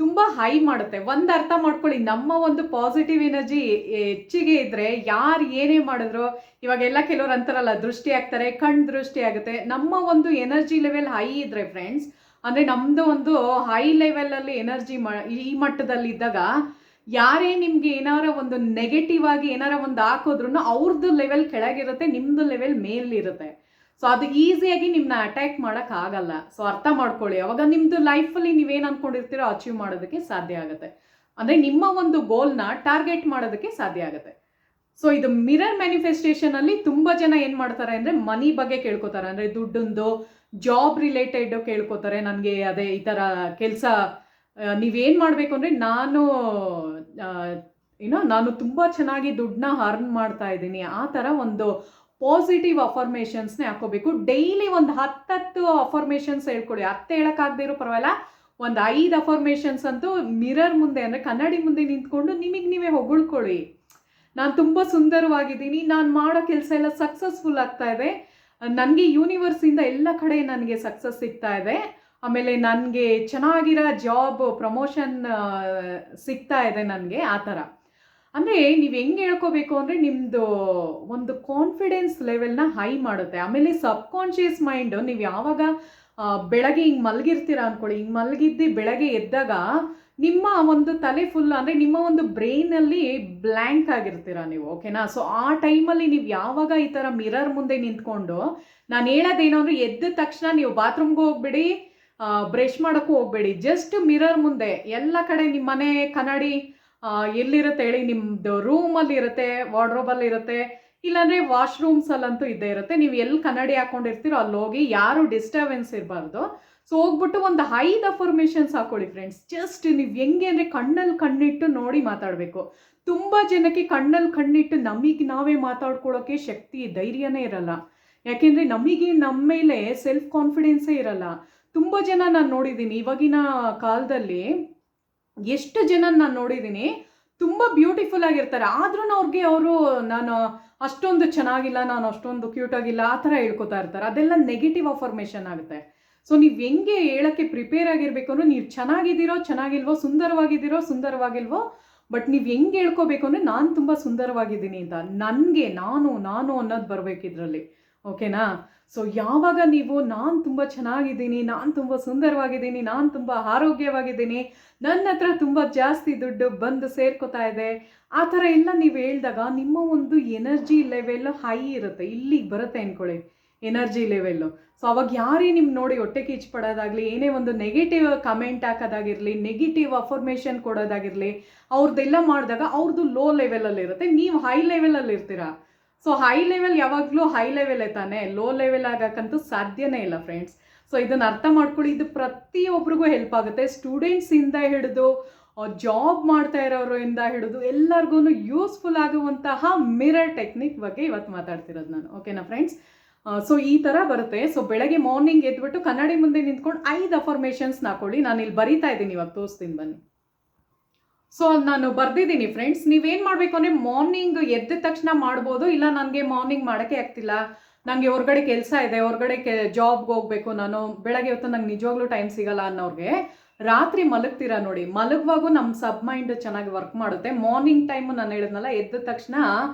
ತುಂಬ ಹೈ ಮಾಡುತ್ತೆ. ಒಂದು ಅರ್ಥ ಮಾಡ್ಕೊಳ್ಳಿ, ನಮ್ಮ ಒಂದು ಪಾಸಿಟಿವ್ ಎನರ್ಜಿ ಹೆಚ್ಚಿಗೆ ಇದ್ದರೆ ಯಾರು ಏನೇ ಮಾಡಿದ್ರು, ಇವಾಗೆಲ್ಲ ಕೆಲವ್ರು ಅಂತಾರಲ್ಲ ದೃಷ್ಟಿ ಆಗ್ತಾರೆ, ಕಣ್ಣು ದೃಷ್ಟಿ ಆಗುತ್ತೆ. ನಮ್ಮ ಒಂದು ಎನರ್ಜಿ ಲೆವೆಲ್ ಹೈ ಇದ್ದರೆ ಫ್ರೆಂಡ್ಸ್, ಅಂದರೆ ನಮ್ಮದು ಒಂದು ಹೈ ಲೆವೆಲಲ್ಲಿ ಎನರ್ಜಿ ಈ ಮಟ್ಟದಲ್ಲಿ ಇದ್ದಾಗ ಯಾರೇ ನಿಮಗೆ ಏನಾರ ಒಂದು ನೆಗೆಟಿವ್ ಆಗಿ ಏನಾರ ಒಂದು ಹಾಕೋದ್ರೂ ಅವ್ರದ್ದು ಲೆವೆಲ್ ಕೆಳಗಿರುತ್ತೆ, ನಿಮ್ಮದು ಲೆವೆಲ್ ಮೇಲಿರುತ್ತೆ. ಸೊ ಅದು ಈಸಿಯಾಗಿ ನಿಮ್ಮನ್ನ ಅಟ್ಯಾಕ್ ಮಾಡೋಕ್ಕಾಗಲ್ಲ. ಸೊ ಅರ್ಥ ಮಾಡ್ಕೊಳ್ಳಿ, ಅವಾಗ ನಿಮ್ಮದು ಲೈಫಲ್ಲಿ ನೀವೇನು ಅಂದ್ಕೊಂಡಿರ್ತೀರೋ ಅಚೀವ್ ಮಾಡೋದಕ್ಕೆ ಸಾಧ್ಯ ಆಗುತ್ತೆ. ಅಂದರೆ ನಿಮ್ಮ ಒಂದು ಗೋಲ್ನ ಟಾರ್ಗೆಟ್ ಮಾಡೋದಕ್ಕೆ ಸಾಧ್ಯ ಆಗುತ್ತೆ. ಸೊ ಇದು ಮಿರರ್ ಮ್ಯಾನಿಫೆಸ್ಟೇಷನಲ್ಲಿ ತುಂಬ ಜನ ಏನು ಮಾಡ್ತಾರೆ ಅಂದರೆ ಮನಿ ಬಗ್ಗೆ ಕೇಳ್ಕೊತಾರೆ, ಅಂದರೆ ದುಡ್ಡೊಂದು ಜಾಬ್ ರಿಲೇಟೆಡ್ ಕೇಳ್ಕೊತಾರೆ. ನನಗೆ ಅದೇ ಈ ಥರ ಕೆಲಸ ನೀವೇನು ಮಾಡಬೇಕು ಅಂದರೆ ನಾನು ತುಂಬ ಚೆನ್ನಾಗಿ ದುಡ್ಡನ್ನ ಅರ್ನ್ ಮಾಡ್ತಾ ಇದ್ದೀನಿ, ಆ ಥರ ಒಂದು ಪಾಸಿಟಿವ್ ಅಫರ್ಮೇಷನ್ಸ್ನೇ ಹಾಕೋಬೇಕು. ಡೈಲಿ ಒಂದು 10 ಅಫರ್ಮೇಷನ್ಸ್ ಹೇಳ್ಕೊಳ್ಳಿ. 10 ಹೇಳೋಕ್ಕಾಗದೇ ಇರೋ ಪರವಾಗಿಲ್ಲ, ಒಂದು 5 ಅಫರ್ಮೇಷನ್ಸ್ ಅಂತೂ ಮಿರರ್ ಮುಂದೆ ಅಂದರೆ ಕನ್ನಡಿ ಮುಂದೆ ನಿಂತ್ಕೊಂಡು ನಿಮಗೆ ನೀವೇ ಹೊಗಳ್ಕೊಳ್ಳಿ. ನಾನು ತುಂಬ ಸುಂದರವಾಗಿದ್ದೀನಿ, ನಾನು ಮಾಡೋ ಕೆಲಸ ಎಲ್ಲ ಸಕ್ಸಸ್ಫುಲ್ ಆಗ್ತಾ ಇದೆ, ನನಗೆ ಯೂನಿವರ್ಸಿಂದ ಎಲ್ಲ ಕಡೆ ನನಗೆ ಸಕ್ಸಸ್ ಸಿಗ್ತಾ ಇದೆ, ಆಮೇಲೆ ನನಗೆ ಚೆನ್ನಾಗಿರೋ ಜಾಬ್ ಪ್ರಮೋಷನ್ ಸಿಗ್ತಾ ಇದೆ ನನಗೆ, ಆ ಥರ. ಅಂದರೆ ನೀವು ಹೆಂಗೆ ಹೇಳ್ಕೋಬೇಕು ಅಂದರೆ ನಿಮ್ಮದು ಒಂದು ಕಾನ್ಫಿಡೆನ್ಸ್ ಲೆವೆಲ್ನ ಹೈ ಮಾಡುತ್ತೆ. ಆಮೇಲೆ ಸಬ್ಕಾನ್ಷಿಯಸ್ ಮೈಂಡು ನೀವು ಯಾವಾಗ ಬೆಳಗ್ಗೆ ಹಿಂಗೆ ಮಲಗಿರ್ತೀರ ಅಂದ್ಕೊಳ್ಳಿ, ಹಿಂಗೆ ಮಲಗಿದ್ದು ಬೆಳಗ್ಗೆ ಎದ್ದಾಗ ನಿಮ್ಮ ಒಂದು ತಲೆ ಫುಲ್ ಅಂದರೆ ನಿಮ್ಮ ಒಂದು ಬ್ರೈನಲ್ಲಿ ಬ್ಲ್ಯಾಂಕ್ ಆಗಿರ್ತೀರ ನೀವು. ಓಕೆನಾ? ಸೊ ಆ ಟೈಮಲ್ಲಿ ನೀವು ಯಾವಾಗ ಈ ಥರ ಮಿರರ್ ಮುಂದೆ ನಿಂತ್ಕೊಂಡು ನಾನು ಹೇಳೋದೇನೋ ಅಂದರೆ ಎದ್ದ ತಕ್ಷಣ ನೀವು ಬಾತ್ರೂಮ್ಗೆ ಹೋಗ್ಬೇಡಿ, ಬ್ರಷ್ ಮಾಡೋಕ್ಕೂ ಹೋಗ್ಬೇಡಿ, ಜಸ್ಟ್ ಮಿರರ್ ಮುಂದೆ ಎಲ್ಲ ಕಡೆ ನಿಮ್ಮ ಮನೆ ಕನ್ನಡಿ ಎಲ್ಲಿರುತ್ತೆ ಹೇಳಿ, ನಿಮ್ಮದು ರೂಮಲ್ಲಿ ಇರುತ್ತೆ, ವಾರ್ಡ್ರೋಬಲ್ಲಿ ಇರುತ್ತೆ, ಇಲ್ಲಾಂದರೆ ವಾಶ್ರೂಮ್ಸಲ್ಲಂತೂ ಇದ್ದೇ ಇರುತ್ತೆ. ನೀವು ಎಲ್ಲಿ ಕನ್ನಡಿ ಹಾಕ್ಕೊಂಡಿರ್ತೀರೋ ಅಲ್ಲಿ ಹೋಗಿ, ಯಾರು ಡಿಸ್ಟರ್ಬೆನ್ಸ್ ಇರಬಾರ್ದು. ಸೊ ಹೋಗ್ಬಿಟ್ಟು ಒಂದು 5 ಅಫರ್ಮೇಷನ್ಸ್ ಹಾಕೊಳ್ಳಿ ಫ್ರೆಂಡ್ಸ್. ಜಸ್ಟ್ ನೀವು ಹೆಂಗೆ ಅಂದರೆ ಕಣ್ಣಲ್ಲಿ ಕಣ್ಣಿಟ್ಟು ನೋಡಿ ಮಾತಾಡಬೇಕು. ತುಂಬ ಜನಕ್ಕೆ ಕಣ್ಣಲ್ಲಿ ಕಣ್ಣಿಟ್ಟು ನಮಗೆ ನಾವೇ ಮಾತಾಡ್ಕೊಳ್ಳೋಕ್ಕೆ ಶಕ್ತಿ ಧೈರ್ಯನೇ ಇರಲ್ಲ. ಯಾಕೆಂದರೆ ನಮಗೆ ನಮ್ಮ ಮೇಲೆ ಸೆಲ್ಫ್ ಕಾನ್ಫಿಡೆನ್ಸೇ ಇರಲ್ಲ. ತುಂಬ ಜನ ನಾನು ನೋಡಿದ್ದೀನಿ ಇವಾಗಿನ ಕಾಲದಲ್ಲಿ, ಎಷ್ಟು ಜನ ನಾನು ನೋಡಿದ್ದೀನಿ ತುಂಬ ಬ್ಯೂಟಿಫುಲ್ ಆಗಿರ್ತಾರೆ, ಆದ್ರೂ ನಾನು ಅಷ್ಟೊಂದು ಚೆನ್ನಾಗಿಲ್ಲ, ನಾನು ಅಷ್ಟೊಂದು ಕ್ಯೂಟ್ ಆಗಿಲ್ಲ, ಆ ಥರ ಹೇಳ್ಕೊತಾ ಇರ್ತಾರೆ. ಅದೆಲ್ಲ ನೆಗೆಟಿವ್ ಅಫರ್ಮೇಷನ್ ಆಗುತ್ತೆ. ಸೊ ನೀವು ಹೆಂಗೆ ಹೇಳೋಕ್ಕೆ ಪ್ರಿಪೇರ್ ಆಗಿರಬೇಕು ಅಂದರೆ ನೀವು ಚೆನ್ನಾಗಿದ್ದೀರೋ ಚೆನ್ನಾಗಿಲ್ವೋ, ಸುಂದರವಾಗಿದ್ದೀರೋ ಸುಂದರವಾಗಿಲ್ವೋ, ಬಟ್ ನೀವು ಹೆಂಗೆ ಹೇಳ್ಕೋಬೇಕು ಅಂದರೆ ನಾನು ತುಂಬ ಸುಂದರವಾಗಿದ್ದೀನಿ ಅಂತ, ನನಗೆ ನಾನು ಅನ್ನೋದು ಬರಬೇಕು ಇದರಲ್ಲಿ. ಓಕೆನಾ? ಸೊ ಯಾವಾಗ ನೀವು ನಾನು ತುಂಬ ಚೆನ್ನಾಗಿದ್ದೀನಿ, ನಾನು ತುಂಬ ಸುಂದರವಾಗಿದ್ದೀನಿ, ನಾನು ತುಂಬ ಆರೋಗ್ಯವಾಗಿದ್ದೀನಿ, ನನ್ನ ಹತ್ರ ತುಂಬ ಜಾಸ್ತಿ ದುಡ್ಡು ಬಂದು ಸೇರ್ಕೋತಾ ಇದೆ, ಆ ಥರ ಎಲ್ಲ ನೀವು ಹೇಳಿದಾಗ ನಿಮ್ಮ ಒಂದು ಎನರ್ಜಿ ಲೆವೆಲ್ ಹೈ ಇರುತ್ತೆ, ಇಲ್ಲಿಗೆ ಬರುತ್ತೆ ಅಂದ್ಕೊಳ್ಳಿ. Energy level. ಸೊ ಅವಾಗ ಯಾರೇ ನಿಮ್ಮ ನೋಡಿ ಹೊಟ್ಟೆ ಕಿಚ್ಚು ಪಡೋದಾಗಲಿ, ಏನೇ ಒಂದು ನೆಗೆಟಿವ್ ಕಮೆಂಟ್ ಹಾಕೋದಾಗಿರಲಿ, ನೆಗೆಟಿವ್ ಅಫರ್ಮೇಷನ್ ಕೊಡೋದಾಗಿರಲಿ, ಅವ್ರದ್ದೆಲ್ಲ ಮಾಡಿದಾಗ ಅವ್ರದ್ದು ಲೋ ಲೆವೆಲಲ್ಲಿ ಇರುತ್ತೆ, ನೀವು ಹೈ ಲೆವೆಲಲ್ಲಿ ಇರ್ತೀರಾ. ಸೊ ಹೈ ಲೆವೆಲ್ ಯಾವಾಗಲೂ ಹೈ ಲೆವೆಲೇ ತಾನೇ, ಲೋ ಲೆವೆಲ್ ಆಗೋಕ್ಕಂತೂ ಸಾಧ್ಯನೇ ಇಲ್ಲ ಫ್ರೆಂಡ್ಸ್. ಸೊ ಇದನ್ನು ಅರ್ಥ ಮಾಡ್ಕೊಳ್ಳಿ, ಇದು ಪ್ರತಿಯೊಬ್ಬರಿಗೂ ಹೆಲ್ಪ್ ಆಗುತ್ತೆ. ಸ್ಟೂಡೆಂಟ್ಸಿಂದ ಹಿಡಿದು ಜಾಬ್ ಮಾಡ್ತಾ ಇರೋರಿಂದ ಹಿಡಿದು ಎಲ್ಲರಿಗೂ ಯೂಸ್ಫುಲ್ ಆಗುವಂತಹ ಮಿರರ್ ಟೆಕ್ನಿಕ್ ಬಗ್ಗೆ ಇವತ್ತು ಮಾತಾಡ್ತಿರೋದು ನಾನು. ಓಕೆನಾ ಫ್ರೆಂಡ್ಸ್? ಸೊ ಈ ಥರ ಬರುತ್ತೆ. ಸೊ ಬೆಳಗ್ಗೆ ಮಾರ್ನಿಂಗ್ ಎದ್ಬಿಟ್ಟು ಕನ್ನಡಿ ಮುಂದೆ ನಿಂತ್ಕೊಂಡು 5 ಅಫರ್ಮೇಷನ್ಸ್ ಹಾಕೊಳ್ಳಿ. ನಾನು ಇಲ್ಲಿ ಬರೀತಾ ಇದ್ದೀನಿ, ಇವಾಗ ತೋರಿಸ್ತೀನಿ ಬನ್ನಿ. ಸೊ ನಾನು ಬರ್ದಿದ್ದೀನಿ ಫ್ರೆಂಡ್ಸ್. ನೀವೇನು ಮಾಡಬೇಕು ಅಂದರೆ ಮಾರ್ನಿಂಗ್ ಎದ್ದ ತಕ್ಷಣ ಮಾಡ್ಬೋದು, ಇಲ್ಲ ನನಗೆ ಮಾರ್ನಿಂಗ್ ಮಾಡೋಕ್ಕೆ ಆಗ್ತಿಲ್ಲ, ನನಗೆ ಹೊರಗಡೆ ಕೆಲಸ ಇದೆ, ಹೊರಗಡೆ ಜಾಬ್ಗೆ ಹೋಗಬೇಕು, ನಾನು ಬೆಳಗ್ಗೆ ಹೊತ್ತು ನಂಗೆ ನಿಜವಾಗ್ಲೂ ಟೈಮ್ ಸಿಗಲ್ಲ ಅನ್ನೋರಿಗೆ ರಾತ್ರಿ ಮಲಗ್ತೀರಾ ನೋಡಿ, ಮಲಗುವಾಗೂ ನಮ್ಮ ಸಬ್ ಮೈಂಡ್ ಚೆನ್ನಾಗಿ ವರ್ಕ್ ಮಾಡುತ್ತೆ. ಮಾರ್ನಿಂಗ್ ಟೈಮು ನಾನು ಹೇಳಿದ್ನಲ್ಲ, ಎದ್ದ ತಕ್ಷಣ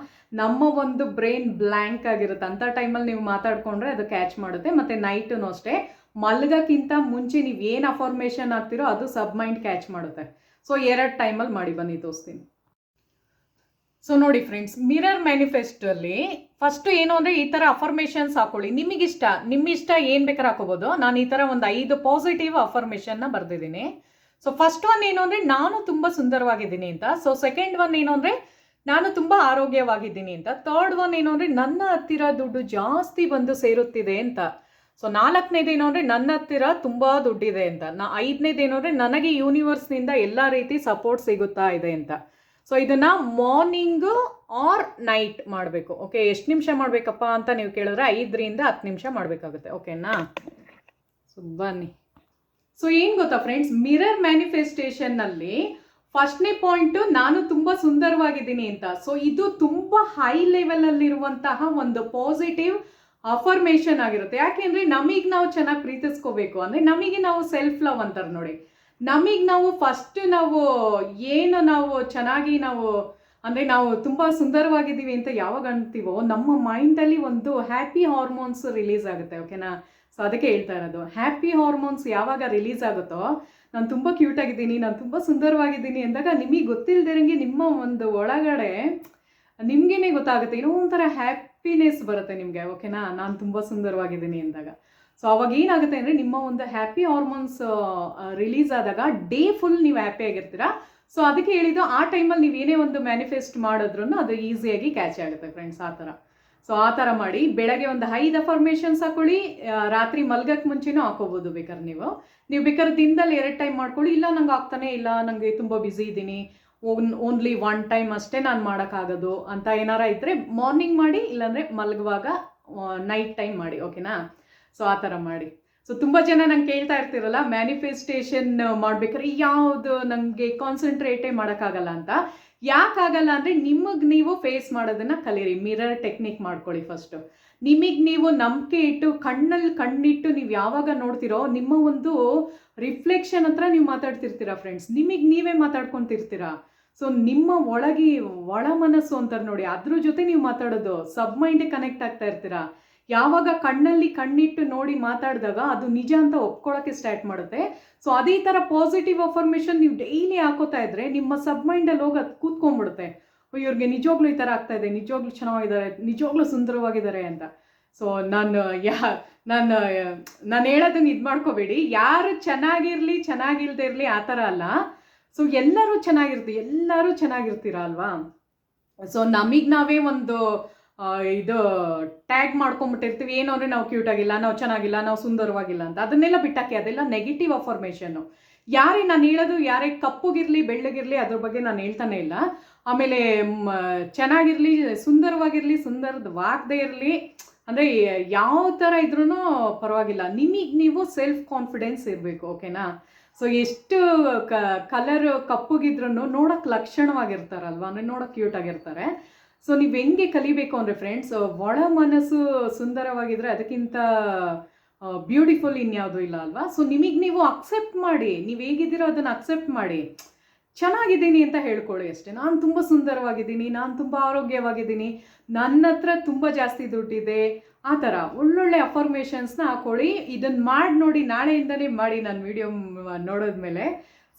ನಮ್ಮ ಒಂದು ಬ್ರೈನ್ ಬ್ಲ್ಯಾಂಕ್ ಆಗಿರುತ್ತೆ, ಅಂಥ ಟೈಮಲ್ಲಿ ನೀವು ಮಾತಾಡ್ಕೊಂಡ್ರೆ ಅದು ಕ್ಯಾಚ್ ಮಾಡುತ್ತೆ. ಮತ್ತು ನೈಟೂ ಅಷ್ಟೇ, ಮಲಗೋಕ್ಕಿಂತ ಮುಂಚೆ ನೀವು ಏನು ಅಫರ್ಮೇಷನ್ ಆಗ್ತಿರೋ ಅದು ಸಬ್ ಮೈಂಡ್ ಕ್ಯಾಚ್ ಮಾಡುತ್ತೆ. ಸೊ 2 ಟೈಮಲ್ಲಿ ಮಾಡಿ ಬನ್ನಿ, ತೋರಿಸ್ತೀನಿ. ಸೊ ನೋಡಿ ಫ್ರೆಂಡ್ಸ್, ಮಿರರ್ ಮ್ಯಾನಿಫೆಸ್ಟಲ್ಲಿ ಫಸ್ಟು ಏನು ಅಂದರೆ ಈ ಥರ ಅಫರ್ಮೇಷನ್ಸ್ ಹಾಕೊಳ್ಳಿ. ನಿಮಗಿಷ್ಟ, ನಿಮ್ಮ ಇಷ್ಟ ಏನು ಬೇಕಾದ್ರೆ ಹಾಕೋಬೋದು. ನಾನು ಈ ಥರ ಒಂದು 5 ಪಾಸಿಟಿವ್ ಅಫರ್ಮೇಷನ್ನ ಬರೆದಿದ್ದೀನಿ. ಸೊ ಫಸ್ಟ್ ಒನ್ ಏನು ಅಂದರೆ ನಾನು ತುಂಬ ಸುಂದರವಾಗಿದ್ದೀನಿ ಅಂತ. ಸೊ ಸೆಕೆಂಡ್ ಒನ್ ಏನು ಅಂದರೆ ನಾನು ತುಂಬ ಆರೋಗ್ಯವಾಗಿದ್ದೀನಿ ಅಂತ. ಥರ್ಡ್ ಒನ್ ಏನು ಅಂದರೆ ನನ್ನ ಹತ್ತಿರ ದುಡ್ಡು ಜಾಸ್ತಿ ಬಂದು ಸೇರುತ್ತಿದೆ ಅಂತ. ಸೊ 4ನೇದೇನು ಅಂದರೆ ನನ್ನ ಹತ್ತಿರ ತುಂಬ ದುಡ್ಡಿದೆ ಅಂತ. 5ನೇದೇನು ಅಂದರೆ ನನಗೆ ಯೂನಿವರ್ಸ್ನಿಂದ ಎಲ್ಲ ರೀತಿ ಸಪೋರ್ಟ್ ಸಿಗುತ್ತಾ ಇದೆ ಅಂತ. ಸೊ ಇದನ್ನು ಮಾರ್ನಿಂಗು ಆರ್ ನೈಟ್ ಮಾಡಬೇಕು. ಓಕೆ, ಎಷ್ಟು ನಿಮಿಷ ಮಾಡಬೇಕಪ್ಪ ಅಂತ ನೀವು ಕೇಳಿದ್ರೆ 5ರಿಂದ 10 ನಿಮಿಷ ಮಾಡಬೇಕಾಗುತ್ತೆ. ಓಕೆನಾ? ಸೊ ಬನ್ನಿ. ಸೊ ಏನು ಗೊತ್ತಾ ಫ್ರೆಂಡ್ಸ್, ಮಿರರ್ ಮ್ಯಾನಿಫೆಸ್ಟೇಷನ್ನಲ್ಲಿ ಫಸ್ಟ್ನೇ ಪಾಯಿಂಟು ನಾನು ತುಂಬ ಸುಂದರವಾಗಿದ್ದೀನಿ ಅಂತ. ಸೊ ಇದು ತುಂಬ ಹೈ ಲೆವೆಲಲ್ಲಿರುವಂತಹ ಒಂದು ಪಾಸಿಟಿವ್ ಅಫರ್ಮೇಷನ್ ಆಗಿರುತ್ತೆ. ಯಾಕೆಂದರೆ ನಮಗೆ ನಾವು ಚೆನ್ನಾಗಿ ಪ್ರೀತಿಸ್ಕೋಬೇಕು ಅಂದರೆ ನಮಗೆ ನಾವು ಸೆಲ್ಫ್ ಲವ್ ಅಂತಾರೆ ನೋಡಿ. ನಮಗೆ ನಾವು ಫಸ್ಟ್ ನಾವು ಏನು ನಾವು ಚೆನ್ನಾಗಿ ನಾವು ಅಂದರೆ ನಾವು ತುಂಬ ಸುಂದರವಾಗಿದ್ದೀವಿ ಅಂತ ಯಾವಾಗ ಅಂತೀವೋ ನಮ್ಮ ಮೈಂಡಲ್ಲಿ ಒಂದು ಹ್ಯಾಪಿ ಹಾರ್ಮೋನ್ಸ್ ರಿಲೀಸ್ ಆಗುತ್ತೆ. ಓಕೆನಾ? ಸೊ ಅದಕ್ಕೆ ಹೇಳ್ತಾ ಇರೋದು, ಹ್ಯಾಪಿ ಹಾರ್ಮೋನ್ಸ್ ಯಾವಾಗ ರಿಲೀಸ್ ಆಗುತ್ತೋ, ನಾನು ತುಂಬ ಕ್ಯೂಟಾಗಿದ್ದೀನಿ, ನಾನು ತುಂಬ ಸುಂದರವಾಗಿದ್ದೀನಿ ಅಂದಾಗ ನಿಮಗೆ ಗೊತ್ತಿಲ್ಲದಿರಂಗೆ ನಿಮ್ಮ ಒಂದು ಒಳಗಡೆ ನಿಮಗೇನೆ ಗೊತ್ತಾಗುತ್ತೆ, ಏನೋ ಒಂಥರ ಹ್ಯಾಪಿನೆಸ್ ಬರುತ್ತೆ ನಿಮಗೆ. ಓಕೆನಾ? ನಾನು ತುಂಬ ಸುಂದರವಾಗಿದ್ದೀನಿ ಅಂದಾಗ. ಸೊ ಅವಾಗ ಏನಾಗುತ್ತೆ ಅಂದರೆ ನಿಮ್ಮ ಒಂದು ಹ್ಯಾಪಿ ಹಾರ್ಮೋನ್ಸ್ ರಿಲೀಸ್ ಆದಾಗ ಡೇ ಫುಲ್ ನೀವು ಹ್ಯಾಪಿಯಾಗಿರ್ತೀರಾ. ಸೊ ಅದಕ್ಕೆ ಹೇಳಿದ್ದು, ಆ ಟೈಮಲ್ಲಿ ನೀವು ಏನೇ ಒಂದು ಮ್ಯಾನಿಫೆಸ್ಟ್ ಮಾಡಿದ್ರೂ ಅದು ಈಸಿಯಾಗಿ ಕ್ಯಾಚ್ ಆಗುತ್ತೆ ಫ್ರೆಂಡ್ಸ್. ಆ ಥರ. ಸೊ ಆ ಥರ ಮಾಡಿ ಬೆಳಗ್ಗೆ ಒಂದು 5 ಅಫರ್ಮೇಷನ್ಸ್ ಹಾಕೊಳ್ಳಿ. ರಾತ್ರಿ ಮಲ್ಗಕ್ಕೆ ಮುಂಚೆನೂ ಹಾಕೋಬೋದು ಬೇಕಾದ್ರೆ ನೀವು ಬೇಕಾದ್ರೆ ದಿನದಲ್ಲಿ 2 ಟೈಮ್ ಮಾಡ್ಕೊಳ್ಳಿ. ಇಲ್ಲ ನಂಗೆ ಆಗ್ತಾನೆ ಇಲ್ಲ, ನನಗೆ ತುಂಬ ಬ್ಯುಸಿ ಇದ್ದೀನಿ, ಓನ್ಲಿ 1 ಟೈಮ್ ಅಷ್ಟೇ ನಾನು ಮಾಡೋಕ್ಕಾಗೋದು ಅಂತ ಏನಾರ ಇದ್ದರೆ ಮಾರ್ನಿಂಗ್ ಮಾಡಿ, ಇಲ್ಲಾಂದರೆ ಮಲಗುವಾಗ ನೈಟ್ ಟೈಮ್ ಮಾಡಿ. ಓಕೆನಾ? ಸೊ ಆ ಥರ ಮಾಡಿ. ಸೊ ತುಂಬ ಜನ ನಂಗೆ ಕೇಳ್ತಾ ಇರ್ತಿರಲ್ಲ, ಮ್ಯಾನಿಫೆಸ್ಟೇಷನ್ ಮಾಡ್ಬೇಕಾದ್ರೆ ಯಾವುದು ನನಗೆ ಕಾನ್ಸಂಟ್ರೇಟೇ ಮಾಡೋಕ್ಕಾಗಲ್ಲ ಅಂತ. ಯಾಕಾಗಲ್ಲ ಅಂದರೆ ನಿಮಗೆ ನೀವು ಫೇಸ್ ಮಾಡೋದನ್ನು ಕಲೀರಿ. ಮಿರರ್ ಟೆಕ್ನಿಕ್ ಮಾಡ್ಕೊಳ್ಳಿ ಫಸ್ಟು. ನಿಮಗೆ ನೀವು ನಂಬಿಕೆ ಇಟ್ಟು ಕಣ್ಣಲ್ಲಿ ಕಣ್ಣಿಟ್ಟು ನೀವು ಯಾವಾಗ ನೋಡ್ತಿರೋ ನಿಮ್ಮ ಒಂದು ರಿಫ್ಲೆಕ್ಷನ್ ಹತ್ರ ನೀವು ಮಾತಾಡ್ತಿರ್ತೀರಾ ಫ್ರೆಂಡ್ಸ್. ನಿಮಗೆ ನೀವೇ ಮಾತಾಡ್ಕೊತಿರ್ತೀರಾ. ಸೊ ನಿಮ್ಮ ಒಳ ಮನಸ್ಸು ಅಂತಾರೆ ನೋಡಿ, ಅದ್ರ ಜೊತೆ ನೀವು ಮಾತಾಡೋದು, ಸಬ್ ಮೈಂಡಿಗೆ ಕನೆಕ್ಟ್ ಆಗ್ತಾ ಇರ್ತೀರಾ. ಯಾವಾಗ ಕಣ್ಣಲ್ಲಿ ಕಣ್ಣಿಟ್ಟು ನೋಡಿ ಮಾತಾಡಿದಾಗ ಅದು ನಿಜ ಅಂತ ಒಪ್ಕೊಳ್ಳೋಕ್ಕೆ ಸ್ಟಾರ್ಟ್ ಮಾಡುತ್ತೆ. ಸೊ ಅದೇ ಥರ ಪಾಸಿಟಿವ್ ಅಫರ್ಮೇಷನ್ ನೀವು ಡೈಲಿ ಹಾಕೋತಾ ಇದ್ರೆ ನಿಮ್ಮ ಸಬ್ ಮೈಂಡಲ್ಲಿ ಹೋಗಿ ಅದು ಕೂತ್ಕೊಂಡ್ಬಿಡುತ್ತೆ. ಇವ್ರಿಗೆ ನಿಜವಾಗ್ಲೂ ಈ ಥರ ಆಗ್ತಾ ಇದೆ, ನಿಜವಾಗ್ಲೂ ಚೆನ್ನಾಗಿದ್ದಾರೆ, ನಿಜವಾಗ್ಲೂ ಸುಂದರವಾಗಿದ್ದಾರೆ ಅಂತ. ಸೊ ನಾನು ಹೇಳೋದನ್ನ ಇದು ಮಾಡ್ಕೋಬೇಡಿ. ಯಾರು ಚೆನ್ನಾಗಿರಲಿ ಚೆನ್ನಾಗಿಲ್ಲದೆ ಇರಲಿ ಆ ಥರ ಅಲ್ಲ. ಸೊ ಎಲ್ಲರೂ ಚೆನ್ನಾಗಿರ್ತೀರಾ ಅಲ್ವಾ? ಸೊ ನಮಗೆ ನಾವೇ ಒಂದು ಇದು ಟ್ಯಾಗ್ ಮಾಡ್ಕೊಂಬಿಟ್ಟಿರ್ತೀವಿ, ಏನು ಅಂದರೆ ನಾವು ಕ್ಯೂಟ್ ಆಗಿಲ್ಲ, ನಾವು ಚೆನ್ನಾಗಿಲ್ಲ, ನಾವು ಸುಂದರವಾಗಿಲ್ಲ ಅಂತ. ಅದನ್ನೆಲ್ಲ ಬಿಟ್ಟಾಕಿ, ಅದೆಲ್ಲ ನೆಗೆಟಿವ್ ಅಫರ್ಮೇಷನ್ನು. ನಾನು ಹೇಳೋದು ಯಾರೇ ಕಪ್ಪುಗಿರಲಿ ಬೆಳ್ಳಗಿರಲಿ ಅದ್ರ ಬಗ್ಗೆ ನಾನು ಹೇಳ್ತಾನೆ ಇಲ್ಲ. ಆಮೇಲೆ ಚೆನ್ನಾಗಿರಲಿ, ಸುಂದರವಾಗಿರಲಿ, ಸುಂದರವಾಗದೇ ಇರಲಿ, ಅಂದರೆ ಯಾವ ಥರ ಇದ್ರೂ ಪರವಾಗಿಲ್ಲ, ನಿಮಗೆ ನೀವು ಸೆಲ್ಫ್ ಕಾನ್ಫಿಡೆನ್ಸ್ ಇರಬೇಕು. ಓಕೆನಾ? ಸೊ ಎಷ್ಟು ಕಲರ್ ಕಪ್ಪುಗಿದ್ರೂ ನೋಡೋಕ್ಕೆ ಲಕ್ಷಣವಾಗಿರ್ತಾರಲ್ವ, ಅಂದರೆ ನೋಡೋಕ್ಕೆ ಕ್ಯೂಟಾಗಿರ್ತಾರೆ. ಸೊ ನೀವು ಹೆಂಗೆ ಕಲಿಬೇಕು ಅಂದರೆ ಫ್ರೆಂಡ್ಸ್, ಒಳ ಮನಸ್ಸು ಸುಂದರವಾಗಿದ್ದರೆ ಅದಕ್ಕಿಂತ ಬ್ಯೂಟಿಫುಲ್ ಇನ್ಯಾವುದೂ ಇಲ್ಲ ಅಲ್ವಾ? ಸೊ ನಿಮಗೆ ನೀವು ಅಕ್ಸೆಪ್ಟ್ ಮಾಡಿ, ನೀವು ಹೇಗಿದ್ದೀರೋ ಅದನ್ನು ಅಕ್ಸೆಪ್ಟ್ ಮಾಡಿ. ಚೆನ್ನಾಗಿದ್ದೀನಿ ಅಂತ ಹೇಳ್ಕೊಳ್ಳಿ ಅಷ್ಟೇ. ನಾನು ತುಂಬ ಸುಂದರವಾಗಿದ್ದೀನಿ, ನಾನು ತುಂಬ ಆರೋಗ್ಯವಾಗಿದ್ದೀನಿ, ನನ್ನ ಹತ್ರ ತುಂಬ ಜಾಸ್ತಿ ದುಡ್ಡಿದೆ, ಆ ಥರ ಒಳ್ಳೊಳ್ಳೆ ಅಫರ್ಮೇಷನ್ಸ್ನ ಹಾಕೊಳ್ಳಿ. ಇದನ್ನು ಮಾಡಿ ನೋಡಿ, ನಾಳೆಯಿಂದಲೇ ಮಾಡಿ ನಾನು ವಿಡಿಯೋ ನೋಡೋದ್ಮೇಲೆ.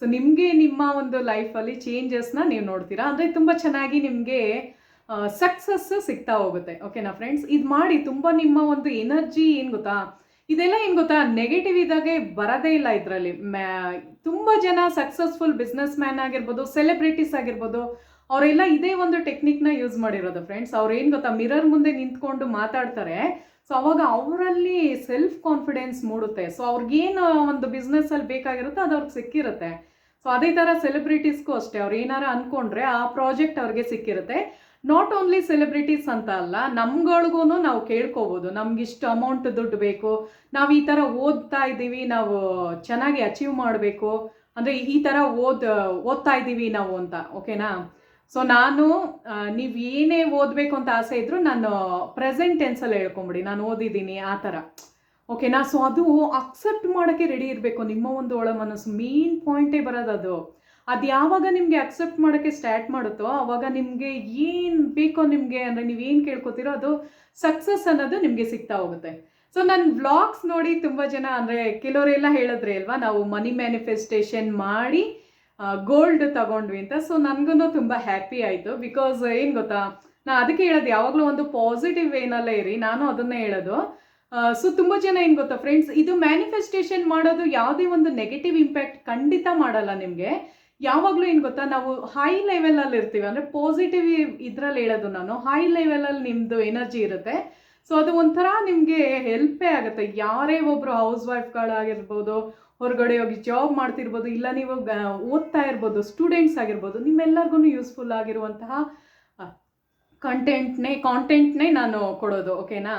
ಸೊ ನಿಮಗೆ ನಿಮ್ಮ ಒಂದು ಲೈಫಲ್ಲಿ ಚೇಂಜಸ್ನ ನೀವು ನೋಡ್ತೀರಾ. ಅಂದರೆ ತುಂಬ ಚೆನ್ನಾಗಿ ನಿಮಗೆ ಸಕ್ಸಸ್ ಸಿಗ್ತಾ ಹೋಗುತ್ತೆ. ಓಕೆನಾ ಫ್ರೆಂಡ್ಸ್, ಇದು ಮಾಡಿ ತುಂಬ ನಿಮ್ಮ ಒಂದು ಎನರ್ಜಿ ಏನು ಗೊತ್ತಾ, ಇದೆಲ್ಲ ಏನು ಗೊತ್ತಾ, ನೆಗೆಟಿವ್ ಇದ್ದಾಗೆ ಬರೋದೇ ಇಲ್ಲ ಇದರಲ್ಲಿ. ತುಂಬ ಜನ ಸಕ್ಸಸ್ಫುಲ್ ಬಿಸ್ನೆಸ್ ಮ್ಯಾನ್ ಆಗಿರ್ಬೋದು, ಸೆಲೆಬ್ರಿಟೀಸ್ ಆಗಿರ್ಬೋದು, ಅವರೆಲ್ಲ ಇದೇ ಒಂದು ಟೆಕ್ನಿಕ್ನ ಯೂಸ್ ಮಾಡಿರೋದು ಫ್ರೆಂಡ್ಸ್. ಅವ್ರು ಏನು ಗೊತ್ತಾ, ಮಿರರ್ ಮುಂದೆ ನಿಂತ್ಕೊಂಡು ಮಾತಾಡ್ತಾರೆ. ಸೊ ಅವಾಗ ಅವರಲ್ಲಿ ಸೆಲ್ಫ್ ಕಾನ್ಫಿಡೆನ್ಸ್ ಮೂಡುತ್ತೆ. ಸೊ ಅವ್ರಿಗೇನು ಒಂದು ಬಿಸ್ನೆಸ್ಸಲ್ಲಿ ಬೇಕಾಗಿರುತ್ತೋ ಅದು ಅವ್ರಿಗೆ ಸಿಕ್ಕಿರುತ್ತೆ. ಸೊ ಅದೇ ಥರ ಸೆಲೆಬ್ರಿಟೀಸ್ಗೂ ಅಷ್ಟೇ, ಅವ್ರು ಏನಾರು ಅಂದ್ಕೊಂಡ್ರೆ ಆ ಪ್ರಾಜೆಕ್ಟ್ ಅವ್ರಿಗೆ ಸಿಕ್ಕಿರುತ್ತೆ. ನಾಟ್ ಓನ್ಲಿ ಸೆಲೆಬ್ರಿಟೀಸ್ ಅಂತ ಅಲ್ಲ, ನಮ್ಗಳಿಗೂ ನಾವು ಕೇಳ್ಕೋಬೋದು, ನಮ್ಗಿಷ್ಟು ಅಮೌಂಟ್ ದುಡ್ಡು ಬೇಕು, ನಾವು ಈ ಥರ ಓದ್ತಾ ಇದ್ದೀವಿ, ನಾವು ಚೆನ್ನಾಗಿ ಅಚೀವ್ ಮಾಡಬೇಕು, ಅಂದರೆ ಈ ಥರ ಓದ್ತಾ ಇದ್ದೀವಿ ನಾವು ಅಂತ. ಓಕೆನಾ. ಸೊ ನಾನು ನೀವು ಏನೇ ಓದಬೇಕು ಅಂತ ಆಸೆ ಇದ್ದರೂ ನಾನು ಪ್ರೆಸೆಂಟ್ ಟೆನ್ಸಲ್ಲಿ ಹೇಳ್ಕೊಂಬಿಡಿ, ನಾನು ಓದಿದ್ದೀನಿ ಆ ಥರ. ಓಕೆನಾ. ಸೊ ಅದು ಅಕ್ಸೆಪ್ಟ್ ಮಾಡೋಕ್ಕೆ ರೆಡಿ ಇರಬೇಕು ನಿಮ್ಮ ಒಂದು ಒಳ ಮನಸ್ಸು. ಮೇನ್ ಪಾಯಿಂಟೇ ಬರೋದು ಅದು ಯಾವಾಗ ನಿಮಗೆ ಅಕ್ಸೆಪ್ಟ್ ಮಾಡೋಕ್ಕೆ ಸ್ಟಾರ್ಟ್ ಮಾಡುತ್ತೋ ಆವಾಗ ನಿಮಗೆ ಏನು ಬೇಕೋ ನಿಮಗೆ, ಅಂದರೆ ನೀವೇನು ಕೇಳ್ಕೊತೀರೋ ಅದು ಸಕ್ಸಸ್ ಅನ್ನೋದು ನಿಮಗೆ ಸಿಗ್ತಾ ಹೋಗುತ್ತೆ. ಸೊ ನನ್ನ ವ್ಲಾಗ್ಸ್ ನೋಡಿ ತುಂಬ ಜನ, ಅಂದರೆ ಕೆಲವರೆಲ್ಲ ಹೇಳಿದ್ರಿ ಅಲ್ವಾ, ನಾವು ಮನಿ ಮ್ಯಾನಿಫೆಸ್ಟೇಷನ್ ಮಾಡಿ ಗೋಲ್ಡ್ ತಗೊಂಡ್ವಿ ಅಂತ. ಸೊ ನನಗೂ ತುಂಬ ಹ್ಯಾಪಿ ಆಯಿತು. ಬಿಕಾಸ್ ಏನು ಗೊತ್ತಾ, ನಾನು ಅದಕ್ಕೆ ಹೇಳೋದು, ಯಾವಾಗಲೂ ಒಂದು ಪಾಸಿಟಿವ್ ವೇನಲ್ಲೇ ಇರಿ, ನಾನು ಅದನ್ನೇ ಹೇಳೋದು. ಸೊ ತುಂಬ ಜನ ಏನು ಗೊತ್ತಾ ಫ್ರೆಂಡ್ಸ್, ಇದು ಮ್ಯಾನಿಫೆಸ್ಟೇಷನ್ ಮಾಡೋದು ಯಾವುದೇ ಒಂದು ನೆಗೆಟಿವ್ ಇಂಪ್ಯಾಕ್ಟ್ ಖಂಡಿತ ಮಾಡಲ್ಲ ನಿಮಗೆ. ಯಾವಾಗಲೂ ಏನು ಗೊತ್ತಾ, ನಾವು ಹೈ ಲೆವೆಲಲ್ಲಿ ಇರ್ತೀವಿ, ಅಂದರೆ ಪಾಸಿಟಿವ್ ಇದರಲ್ಲಿ ಹೇಳೋದು ನಾನು, ಹೈ ಲೆವೆಲಲ್ಲಿ ನಿಮ್ಮದು ಎನರ್ಜಿ ಇರುತ್ತೆ. ಸೊ ಅದು ಒಂಥರ ನಿಮಗೆ ಹೆಲ್ಪೇ ಆಗುತ್ತೆ. ಯಾರೇ ಒಬ್ಬರು ಹೌಸ್ ವೈಫ್ಗಳಾಗಿರ್ಬೋದು, ಹೊರಗಡೆ ಹೋಗಿ ಜಾಬ್ ಮಾಡ್ತಿರ್ಬೋದು, ಇಲ್ಲ ನೀವು ಓದ್ತಾ ಇರ್ಬೋದು, ಸ್ಟೂಡೆಂಟ್ಸ್ ಆಗಿರ್ಬೋದು, ನಿಮ್ಮೆಲ್ಲರಿಗೂ ಯೂಸ್ಫುಲ್ ಆಗಿರುವಂತಹ ಕಾಂಟೆಂಟ್ನೇ ನಾನು ಕೊಡೋದು. ಓಕೆನಾ.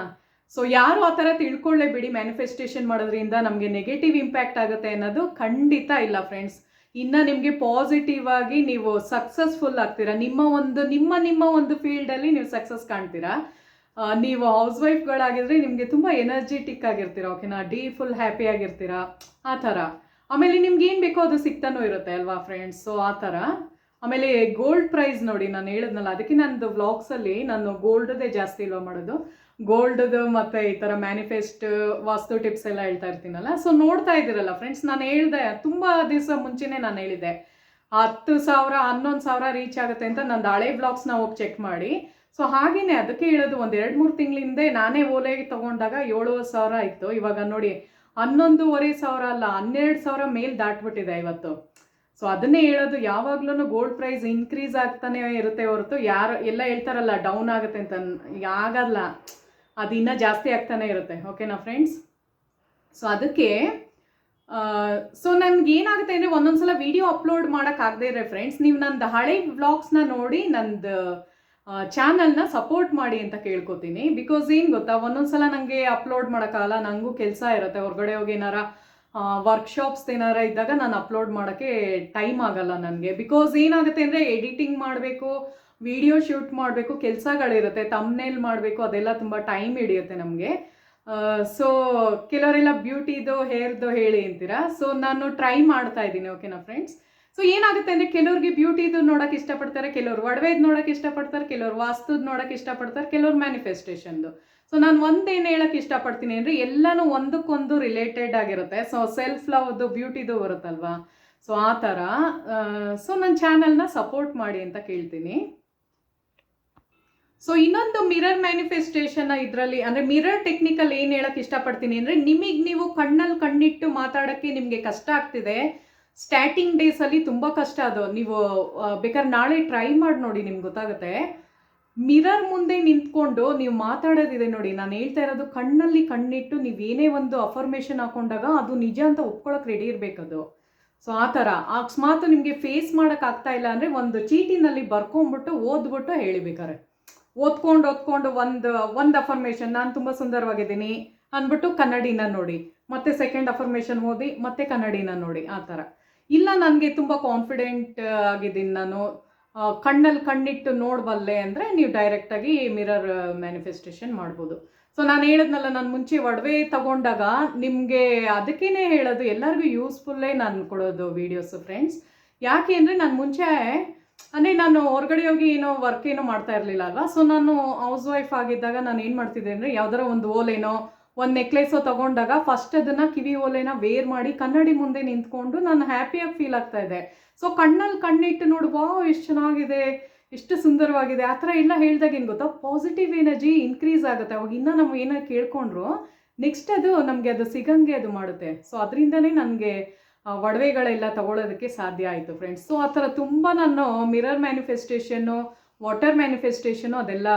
ಸೊ ಯಾರು ಆ ಥರ ತಿಳ್ಕೊಳ್ಳೇಬೇಡಿ, ಮ್ಯಾನಿಫೆಸ್ಟೇಷನ್ ಮಾಡೋದ್ರಿಂದ ನಮಗೆ ನೆಗೆಟಿವ್ ಇಂಪ್ಯಾಕ್ಟ್ ಆಗುತ್ತೆ ಅನ್ನೋದು ಖಂಡಿತ ಇಲ್ಲ ಫ್ರೆಂಡ್ಸ್. ಇನ್ನು ನಿಮಗೆ ಪಾಸಿಟಿವ್ ಆಗಿ ನೀವು ಸಕ್ಸಸ್ಫುಲ್ ಆಗ್ತೀರಾ, ನಿಮ್ಮ ಒಂದು ಫೀಲ್ಡಲ್ಲಿ ನೀವು ಸಕ್ಸಸ್ ಕಾಣ್ತೀರಾ. ನೀವು ಹೌಸ್ ವೈಫ್ಗಳಾಗಿದ್ರೆ ನಿಮಗೆ ತುಂಬ ಎನರ್ಜೆಟಿಕ್ ಆಗಿರ್ತೀರ. ಓಕೆನಾ. ಫುಲ್ ಹ್ಯಾಪಿ ಆಗಿರ್ತೀರಾ ಆ ಥರ. ಆಮೇಲೆ ನಿಮ್ಗೆ ಏನು ಬೇಕೋ ಅದು ಸಿಗ್ತಾನೂ ಇರುತ್ತೆ ಅಲ್ವಾ ಫ್ರೆಂಡ್ಸ್. ಸೊ ಆ ಥರ. ಆಮೇಲೆ ಗೋಲ್ಡ್ ಪ್ರೈಸ್ ನೋಡಿ, ನಾನು ಹೇಳಿದ್ನಲ್ಲ, ಅದಕ್ಕೆ ನಂದು ವ್ಲಾಗ್ಸಲ್ಲಿ ನಾನು ಗೋಲ್ಡದೇ ಜಾಸ್ತಿ ಇಲ್ವ ಮಾಡೋದು, ಗೋಲ್ಡ್ದು ಮತ್ತು ಈ ಥರ ಮ್ಯಾನಿಫೆಸ್ಟ್ ವಾಸ್ತು ಟಿಪ್ಸ್ ಎಲ್ಲ ಹೇಳ್ತಾ ಇರ್ತೀನಲ್ಲ. ಸೊ ನೋಡ್ತಾ ಇದ್ದೀರಲ್ಲ ಫ್ರೆಂಡ್ಸ್, ನಾನು ಹೇಳಿದೆ ತುಂಬ ದಿವಸ ಮುಂಚೆನೇ ನಾನು ಹೇಳಿದ್ದೆ 10,000 11,000 ರೀಚ್ ಆಗುತ್ತೆ ಅಂತ. ನಂದು ಹಳೆ ವ್ಲಾಗ್ಸ್ನ ಹೋಗಿ ಚೆಕ್ ಮಾಡಿ. ಸೊ ಹಾಗೆಯೇ ಅದಕ್ಕೆ ಹೇಳೋದು, ಒಂದು 2-3 ತಿಂಗಳಿಂದ ನಾನೇ ಓಲೆ ತೊಗೊಂಡಾಗ 7,000 ಇತ್ತು. ಇವಾಗ ನೋಡಿ 11,500 ಅಲ್ಲ, 12,000 ಮೇಲೆ ದಾಟ್ಬಿಟ್ಟಿದೆ ಇವತ್ತು. ಸೊ ಅದನ್ನೇ ಹೇಳೋದು, ಯಾವಾಗ್ಲೂ ಗೋಲ್ಡ್ ಪ್ರೈಸ್ ಇನ್ಕ್ರೀಸ್ ಆಗ್ತಾನೆ ಇರುತ್ತೆ ಹೊರತು ಯಾರು ಎಲ್ಲ ಹೇಳ್ತಾರಲ್ಲ ಡೌನ್ ಆಗುತ್ತೆ ಅಂತ, ಆಗಲ್ಲ, ಅದು ಇನ್ನೂ ಜಾಸ್ತಿ ಆಗ್ತಾನೆ ಇರುತ್ತೆ. ಓಕೆನಾ ಫ್ರೆಂಡ್ಸ್. ಸೊ ಅದಕ್ಕೆ ಸೊ ನನಗೇನಾಗುತ್ತೆ ಅಂದರೆ, ಒಂದೊಂದ್ಸಲ ವಿಡಿಯೋ ಅಪ್ಲೋಡ್ ಮಾಡೋಕ್ಕಾಗದೇ ಇರೋ ಫ್ರೆಂಡ್ಸ್, ನೀವು ನಂದು ಹಳೆ ವ್ಲಾಗ್ಸ್ನ ನೋಡಿ ನಂದು ಚಾನಲ್ನ ಸಪೋರ್ಟ್ ಮಾಡಿ ಅಂತ ಕೇಳ್ಕೊತೀನಿ. ಬಿಕಾಸ್ ಏನು ಗೊತ್ತಾ, ಒಂದೊಂದ್ಸಲ ನನಗೆ ಅಪ್ಲೋಡ್ ಮಾಡೋಕ್ಕಾಗಲ್ಲ, ನನಗೂ ಕೆಲಸ ಇರುತ್ತೆ, ಹೊರಗಡೆ ಹೋಗಿ ಏನಾರ ವರ್ಕ್ಶಾಪ್ಸ್ ಏನಾರ ಇದ್ದಾಗ ನಾನು ಅಪ್ಲೋಡ್ ಮಾಡೋಕ್ಕೆ ಟೈಮ್ ಆಗಲ್ಲ ನನಗೆ. ಬಿಕಾಸ್ ಏನಾಗುತ್ತೆ ಅಂದರೆ, ಎಡಿಟಿಂಗ್ ಮಾಡಬೇಕು, ವಿಡಿಯೋ ಶೂಟ್ ಮಾಡಬೇಕು, ಕೆಲಸಗಳಿರುತ್ತೆ, ತಮ್ನೇಲ್ ಮಾಡಬೇಕು, ಅದೆಲ್ಲ ತುಂಬ ಟೈಮ್ ಹಿಡಿಯುತ್ತೆ ನಮಗೆ. ಸೊ ಕೆಲವರೆಲ್ಲ ಬ್ಯೂಟಿದು ಹೇರ್ದು ಹೇಳಿ ಅಂತೀರಾ. ಸೊ ನಾನು ಟ್ರೈ ಮಾಡ್ತಾ ಇದ್ದೀನಿ. ಓಕೆನಾ ಫ್ರೆಂಡ್ಸ್. ಸೊ ಏನಾಗುತ್ತೆ ಅಂದರೆ, ಕೆಲವ್ರಿಗೆ ಬ್ಯೂಟಿದು ನೋಡೋಕೆ ಇಷ್ಟಪಡ್ತಾರೆ, ಕೆಲವ್ರು ಒಡವೆದು ನೋಡೋಕೆ ಇಷ್ಟಪಡ್ತಾರೆ, ಕೆಲವ್ರು ವಾಸ್ತುದು ನೋಡೋಕೆ ಇಷ್ಟಪಡ್ತಾರೆ, ಕೆಲವ್ರು ಮ್ಯಾನಿಫೆಸ್ಟೇಷನ್ದು. ಸೊ ನಾನು ಒಂದೇನು ಹೇಳೋಕ್ಕೆ ಇಷ್ಟಪಡ್ತೀನಿ ಅಂದರೆ, ಎಲ್ಲನೂ ಒಂದಕ್ಕೊಂದು ರಿಲೇಟೆಡ್ ಆಗಿರುತ್ತೆ. ಸೊ ಸೆಲ್ಫ್ ಲವ್ದು ಬ್ಯೂಟಿದು ಬರುತ್ತಲ್ವಾ. ಸೊ ಆ ಥರ. ಸೊ ನನ್ನ ಚಾನಲ್ನ ಸಪೋರ್ಟ್ ಮಾಡಿ ಅಂತ ಕೇಳ್ತೀನಿ. ಸೊ ಇನ್ನೊಂದು ಮಿರರ್ ಮ್ಯಾನಿಫೆಸ್ಟೇಷನ್ ಇದರಲ್ಲಿ, ಅಂದರೆ ಮಿರರ್ ಟೆಕ್ನಿಕಲ್ಲಿ ಏನು ಹೇಳೋಕ್ಕೆ ಇಷ್ಟಪಡ್ತೀನಿ ಅಂದರೆ, ನಿಮಗೆ ನೀವು ಕಣ್ಣಲ್ಲಿ ಕಣ್ಣಿಟ್ಟು ಮಾತಾಡೋಕ್ಕೆ ನಿಮಗೆ ಕಷ್ಟ ಆಗ್ತಿದೆ, ಸ್ಟಾರ್ಟಿಂಗ್ ಡೇಸಲ್ಲಿ ತುಂಬ ಕಷ್ಟ. ಅದು ನೀವು ಬೇಕಾದ್ರೆ ನಾಳೆ ಟ್ರೈ ಮಾಡಿ ನೋಡಿ, ನಿಮ್ಗೆ ಗೊತ್ತಾಗುತ್ತೆ. ಮಿರರ್ ಮುಂದೆ ನಿಂತ್ಕೊಂಡು ನೀವು ಮಾತಾಡೋದಿದೆ ನೋಡಿ, ನಾನು ಹೇಳ್ತಾ ಇರೋದು, ಕಣ್ಣಲ್ಲಿ ಕಣ್ಣಿಟ್ಟು ನೀವೇನೇ ಒಂದು ಅಫರ್ಮೇಷನ್ ಹಾಕೊಂಡಾಗ ಅದು ನಿಜ ಅಂತ ಒಪ್ಕೊಳ್ಳೋಕೆ ರೆಡಿ ಇರಬೇಕದು. ಸೊ ಆ ಥರ. ಅಕಸ್ಮಾತ್ ನಿಮಗೆ ಫೇಸ್ ಮಾಡೋಕ್ಕಾಗ್ತಾ ಇಲ್ಲ ಅಂದರೆ, ಒಂದು ಚೀಟಿನಲ್ಲಿ ಬರ್ಕೊಂಬಿಟ್ಟು ಓದ್ಬಿಟ್ಟು ಹೇಳಿಬೇಕಾರೆ, ಓದ್ಕೊಂಡು ಒಂದು ಅಫರ್ಮೇಷನ್, ನಾನು ತುಂಬ ಸುಂದರವಾಗಿದ್ದೀನಿ ಅಂದ್ಬಿಟ್ಟು ಕನ್ನಡಿನ ನೋಡಿ, ಮತ್ತೆ ಸೆಕೆಂಡ್ ಅಫರ್ಮೇಷನ್ ಓದಿ, ಮತ್ತೆ ಕನ್ನಡಿನ ನೋಡಿ, ಆ ಥರ. ಇಲ್ಲ ನನಗೆ ತುಂಬ ಕಾನ್ಫಿಡೆಂಟ್ ಆಗಿದ್ದೀನಿ, ನಾನು ಕಣ್ಣಲ್ಲಿ ಕಣ್ಣಿಟ್ಟು ನೋಡಬಲ್ಲೆ ಅಂದರೆ ನೀವು ಡೈರೆಕ್ಟಾಗಿ ಮಿರರ್ ಮ್ಯಾನಿಫೆಸ್ಟೇಷನ್ ಮಾಡ್ಬೋದು. ಸೊ ನಾನು ಹೇಳಿದ್ನಲ್ಲ, ನಾನು ಮುಂಚೆ ಒಡವೆ ತಗೊಂಡಾಗ ನಿಮಗೆ ಅದಕ್ಕೇ ಹೇಳೋದು, ಎಲ್ಲರಿಗೂ ಯೂಸ್ಫುಲ್ಲೇ ನಾನು ಕೊಡೋದು ವೀಡಿಯೋಸು ಫ್ರೆಂಡ್ಸ್. ಯಾಕೆ ಅಂದರೆ, ನಾನು ಮುಂಚೆ ಅಂದರೆ ನಾನು ಹೊರಗಡೆ ಹೋಗಿ ವರ್ಕ್ ಏನೋ ಮಾಡ್ತಾ ಇರಲಿಲ್ಲ ಅಲ್ವಾ. ಸೊ ನಾನು ಹೌಸ್ ವೈಫ್ ಆಗಿದ್ದಾಗ ನಾನು ಏನು ಮಾಡ್ತಿದ್ದೆ ಅಂದರೆ, ಯಾವ್ದಾರ ಒಂದು ಓಲೇನೋ ಒಂದು ನೆಕ್ಲೆಸೋ ತೊಗೊಂಡಾಗ ಫಸ್ಟ್ ಅದನ್ನು ಕಿವಿ ಓಲೆನ ವೇರ್ ಮಾಡಿ ಕನ್ನಡಿ ಮುಂದೆ ನಿಂತ್ಕೊಂಡು ನಾನು ಹ್ಯಾಪಿಯಾಗಿ ಫೀಲ್ ಆಗ್ತಾ ಇದೆ. ಸೊ ಕಣ್ಣಲ್ಲಿ ಕಣ್ಣಿಟ್ಟು ನೋಡಿ, ವಾವ್ ಎಷ್ಟು ಚೆನ್ನಾಗಿದೆ, ಎಷ್ಟು ಸುಂದರವಾಗಿದೆ ಆ ಥರ ಎಲ್ಲ ಹೇಳಿದಾಗ ಏನು ಗೊತ್ತಾ, ಪಾಸಿಟಿವ್ ಎನರ್ಜಿ ಇನ್ಕ್ರೀಸ್ ಆಗುತ್ತೆ. ಅವಾಗ ಇನ್ನೂ ನಾವು ಏನೋ ಕೇಳ್ಕೊಂಡ್ರು ನೆಕ್ಸ್ಟ್ ಅದು ನಮಗೆ ಅದು ಸಿಗಂಗೆ ಅದು ಮಾಡುತ್ತೆ. ಸೊ ಅದರಿಂದನೇ ನನಗೆ ಒಡವೆಗಳೆಲ್ಲ ತಗೊಳ್ಳೋದಕ್ಕೆ ಸಾಧ್ಯ ಆಯಿತು ಫ್ರೆಂಡ್ಸ್. ಸೊ ಆ ಥರ ತುಂಬ ನಾನು ಮಿರರ್ ಮ್ಯಾನಿಫೆಸ್ಟೇಷನ್ನು, ವಾಟರ್ ಮ್ಯಾನಿಫೆಸ್ಟೇಷನು ಅದೆಲ್ಲ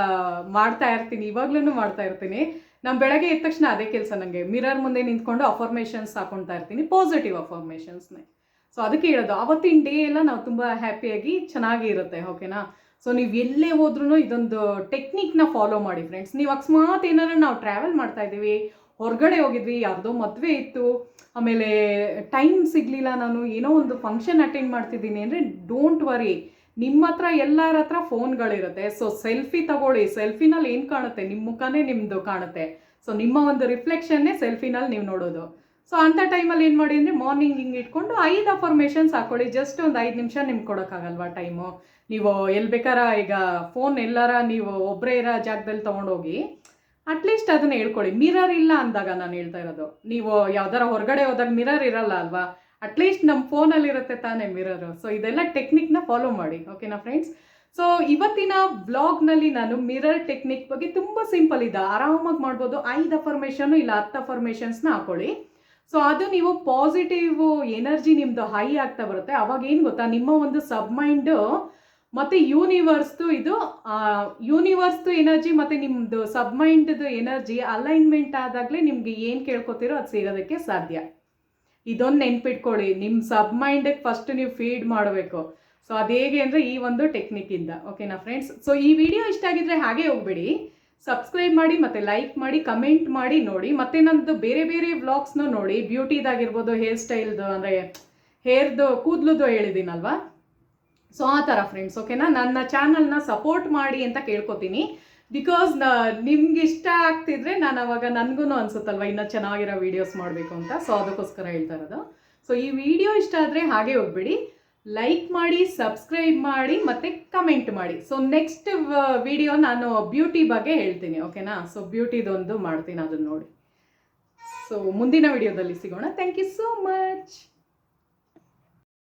ಮಾಡ್ತಾ ಇರ್ತೀನಿ, ಇವಾಗ್ಲೂ ಮಾಡ್ತಾ ಇರ್ತೀನಿ. ನಾನು ಬೆಳಗ್ಗೆ ಎದ್ದ ತಕ್ಷಣ ಅದೇ ಕೆಲಸ, ನನಗೆ ಮಿರರ್ ಮುಂದೆ ನಿಂತ್ಕೊಂಡು ಅಫರ್ಮೇಷನ್ಸ್ ಹಾಕೊಳ್ತಾ ಇರ್ತೀನಿ, ಪಾಸಿಟಿವ್ ಅಫರ್ಮೇಷನ್ಸ್ನೇ. ಸೊ ಅದಕ್ಕೆ ಹೇಳೋದು ಆವತ್ತಿನ ಡೇ ಎಲ್ಲ ನಾವು ತುಂಬ ಹ್ಯಾಪಿಯಾಗಿ ಚೆನ್ನಾಗಿ ಇರುತ್ತೆ, ಓಕೆನಾ. ಸೊ ನೀವು ಎಲ್ಲೇ ಹೋದ್ರೂ ಇದೊಂದು ಟೆಕ್ನಿಕ್ನ ಫಾಲೋ ಮಾಡಿ ಫ್ರೆಂಡ್ಸ್. ನೀವು ಅಕಸ್ಮಾತ್ ಏನಾದ್ರು ನಾವು ಟ್ರಾವೆಲ್ ಮಾಡ್ತಾ ಇದ್ದೀವಿ, ಹೊರಗಡೆ ಹೋಗಿದ್ವಿ, ಯಾರ್ದೋ ಮದುವೆ ಇತ್ತು, ಆಮೇಲೆ ಟೈಮ್ ಸಿಗಲಿಲ್ಲ, ನಾನು ಏನೋ ಒಂದು ಫಂಕ್ಷನ್ ಅಟೆಂಡ್ ಮಾಡ್ತಿದ್ದೀನಿ ಅಂದರೆ ಡೋಂಟ್ ವರಿ, ನಿಮ್ಮ ಹತ್ರ ಎಲ್ಲರ ಹತ್ರ ಫೋನ್ಗಳಿರುತ್ತೆ. ಸೊ ಸೆಲ್ಫಿ ತಗೊಳ್ಳಿ, ಸೆಲ್ಫಿನಲ್ಲಿ ಏನು ಕಾಣುತ್ತೆ, ನಿಮ್ಮ ಮುಖನೇ ನಿಮ್ಮದು ಕಾಣುತ್ತೆ. ಸೊ ನಿಮ್ಮ ಒಂದು ರಿಫ್ಲೆಕ್ಷನ್ನೇ ಸೆಲ್ಫಿನಲ್ಲಿ ನೀವು ನೋಡೋದು. ಸೊ ಅಂಥ ಟೈಮಲ್ಲಿ ಏನು ಮಾಡಿ ಅಂದರೆ ಮಾರ್ನಿಂಗ್ ಹಿಂಗೆ ಇಟ್ಕೊಂಡು 5 ಅಫರ್ಮೇಷನ್ಸ್ ಹಾಕೊಳ್ಳಿ. ಜಸ್ಟ್ ಒಂದು 5 ನಿಮಿಷ ನಿಮ್ಗೆ ಕೊಡೋಕ್ಕಾಗಲ್ವಾ ಟೈಮು, ನೀವು ಎಲ್ಲಿ ಬೇಕಾರ ಈಗ ಫೋನ್ ಎಲ್ಲಾರ ನೀವು ಒಬ್ಬರೇ ಇರೋ ಜಾಗದಲ್ಲಿ ತೊಗೊಂಡೋಗಿ ಅಟ್ಲೀಸ್ಟ್ ಅದನ್ನ ಹೇಳ್ಕೊಳ್ಳಿ. ಮಿರರ್ ಇಲ್ಲ ಅಂದಾಗ ನಾನು ಹೇಳ್ತಾ ಇರೋದು, ನೀವು ಯಾವ್ದಾರ ಹೊರಗಡೆ ಹೋದಾಗ ಮಿರರ್ ಇರಲ್ಲ ಅಲ್ವಾ, ಅಟ್ಲೀಸ್ಟ್ ನಮ್ಮ ಫೋನಲ್ಲಿ ಇರುತ್ತೆ ತಾನೇ ಮಿರರು. ಸೊ ಇದೆಲ್ಲ ಟೆಕ್ನಿಕ್ನ ಫಾಲೋ ಮಾಡಿ, ಓಕೆನಾ ಫ್ರೆಂಡ್ಸ್. ಸೊ ಇವತ್ತಿನ ವ್ಲಾಗ್ನಲ್ಲಿ ನಾನು ಮಿರರ್ ಟೆಕ್ನಿಕ್ ಬಗ್ಗೆ ತುಂಬ ಸಿಂಪಲ್ ಇದೆ, ಆರಾಮಾಗಿ ಮಾಡ್ಬೋದು. 5 ಅಫರ್ಮೇಷನು ಇಲ್ಲ 10 ಅಫರ್ಮೇಷನ್ಸ್ನ ಹಾಕೊಳ್ಳಿ. ಸೊ ಅದು ನೀವು ಪಾಸಿಟಿವ್ ಎನರ್ಜಿ ನಿಮ್ಮದು ಹೈ ಆಗ್ತಾ ಬರುತ್ತೆ. ಅವಾಗ ಏನು ಗೊತ್ತಾ, ನಿಮ್ಮ ಒಂದು ಸಬ್ ಮೈಂಡು ಮತ್ತು ಯೂನಿವರ್ಸ್ದು ಎನರ್ಜಿ ಮತ್ತು ನಿಮ್ಮದು ಸಬ್ ಮೈಂಡ್ದು ಎನರ್ಜಿ ಅಲೈನ್ಮೆಂಟ್ ಆದಾಗಲೇ ನಿಮಗೆ ಏನು ಕೇಳ್ಕೊತೀರೋ ಅದು ಸಿಗೋದಕ್ಕೆ ಸಾಧ್ಯ. ಇದೊಂದು ನೆನ್ಪಿಟ್ಕೊಳ್ಳಿ, ನಿಮ್ಮ ಸಬ್ ಮೈಂಡಿಗೆ ಫಸ್ಟ್ ನೀವು ಫೀಡ್ ಮಾಡಬೇಕು. ಸೊ ಅದು ಹೇಗೆ ಅಂದರೆ ಈ ಒಂದು ಟೆಕ್ನಿಕ್ಕಿಂದ, ಓಕೆನಾ ಫ್ರೆಂಡ್ಸ್. ಸೊ ಈ ವಿಡಿಯೋ ಇಷ್ಟ ಆಗಿದ್ರೆ ಹಾಗೆ ಹೋಗ್ಬೇಡಿ, ಸಬ್ಸ್ಕ್ರೈಬ್ ಮಾಡಿ ಮತ್ತು ಲೈಕ್ ಮಾಡಿ, ಕಮೆಂಟ್ ಮಾಡಿ ನೋಡಿ. ಮತ್ತು ನನ್ನದು ಬೇರೆ ಬೇರೆ ವ್ಲಾಗ್ಸ್ನೂ ನೋಡಿ, ಬ್ಯೂಟಿದಾಗಿರ್ಬೋದು, ಹೇರ್ ಸ್ಟೈಲ್ದು ಅಂದರೆ ಹೇರ್ದು ಕೂದಲುದು ಹೇಳಿದ್ದೀನಲ್ವಾ. ಸೊ ಆ ಥರ ಫ್ರೆಂಡ್ಸ್, ಓಕೆನಾ. ನನ್ನ ಚಾನಲ್ನ ಸಪೋರ್ಟ್ ಮಾಡಿ ಅಂತ ಕೇಳ್ಕೊತೀನಿ. ಬಿಕಾಸ್ ನಿಮ್ಗೆ ಇಷ್ಟ ಆಗ್ತಿದ್ರೆ ನಾನು ಅವಾಗ ನನಗೂ ಅನ್ಸುತ್ತಲ್ವ ಇನ್ನೂ ಚೆನ್ನಾಗಿರೋ ವೀಡಿಯೋಸ್ ಮಾಡಬೇಕು ಅಂತ. ಸೊ ಅದಕ್ಕೋಸ್ಕರ ಹೇಳ್ತಾ ಇರೋದು. ಸೊ ಈ ವಿಡಿಯೋ ಇಷ್ಟ ಆದರೆ ಹಾಗೆ ಹೋಗ್ಬೇಡಿ, ಲೈಕ್ ಮಾಡಿ, ಸಬ್ಸ್ಕ್ರೈಬ್ ಮಾಡಿ ಮತ್ತು ಕಮೆಂಟ್ ಮಾಡಿ. ಸೊ ನೆಕ್ಸ್ಟ್ ವಿಡಿಯೋ ನಾನು ಬ್ಯೂಟಿ ಬಗ್ಗೆ ಹೇಳ್ತೀನಿ, ಓಕೆನಾ. ಸೊ ಬ್ಯೂಟಿದೊಂದು ಮಾಡ್ತೀನಿ, ಅದನ್ನು ನೋಡಿ. ಸೊ ಮುಂದಿನ ವಿಡಿಯೋದಲ್ಲಿ ಸಿಗೋಣ. Thank you so much.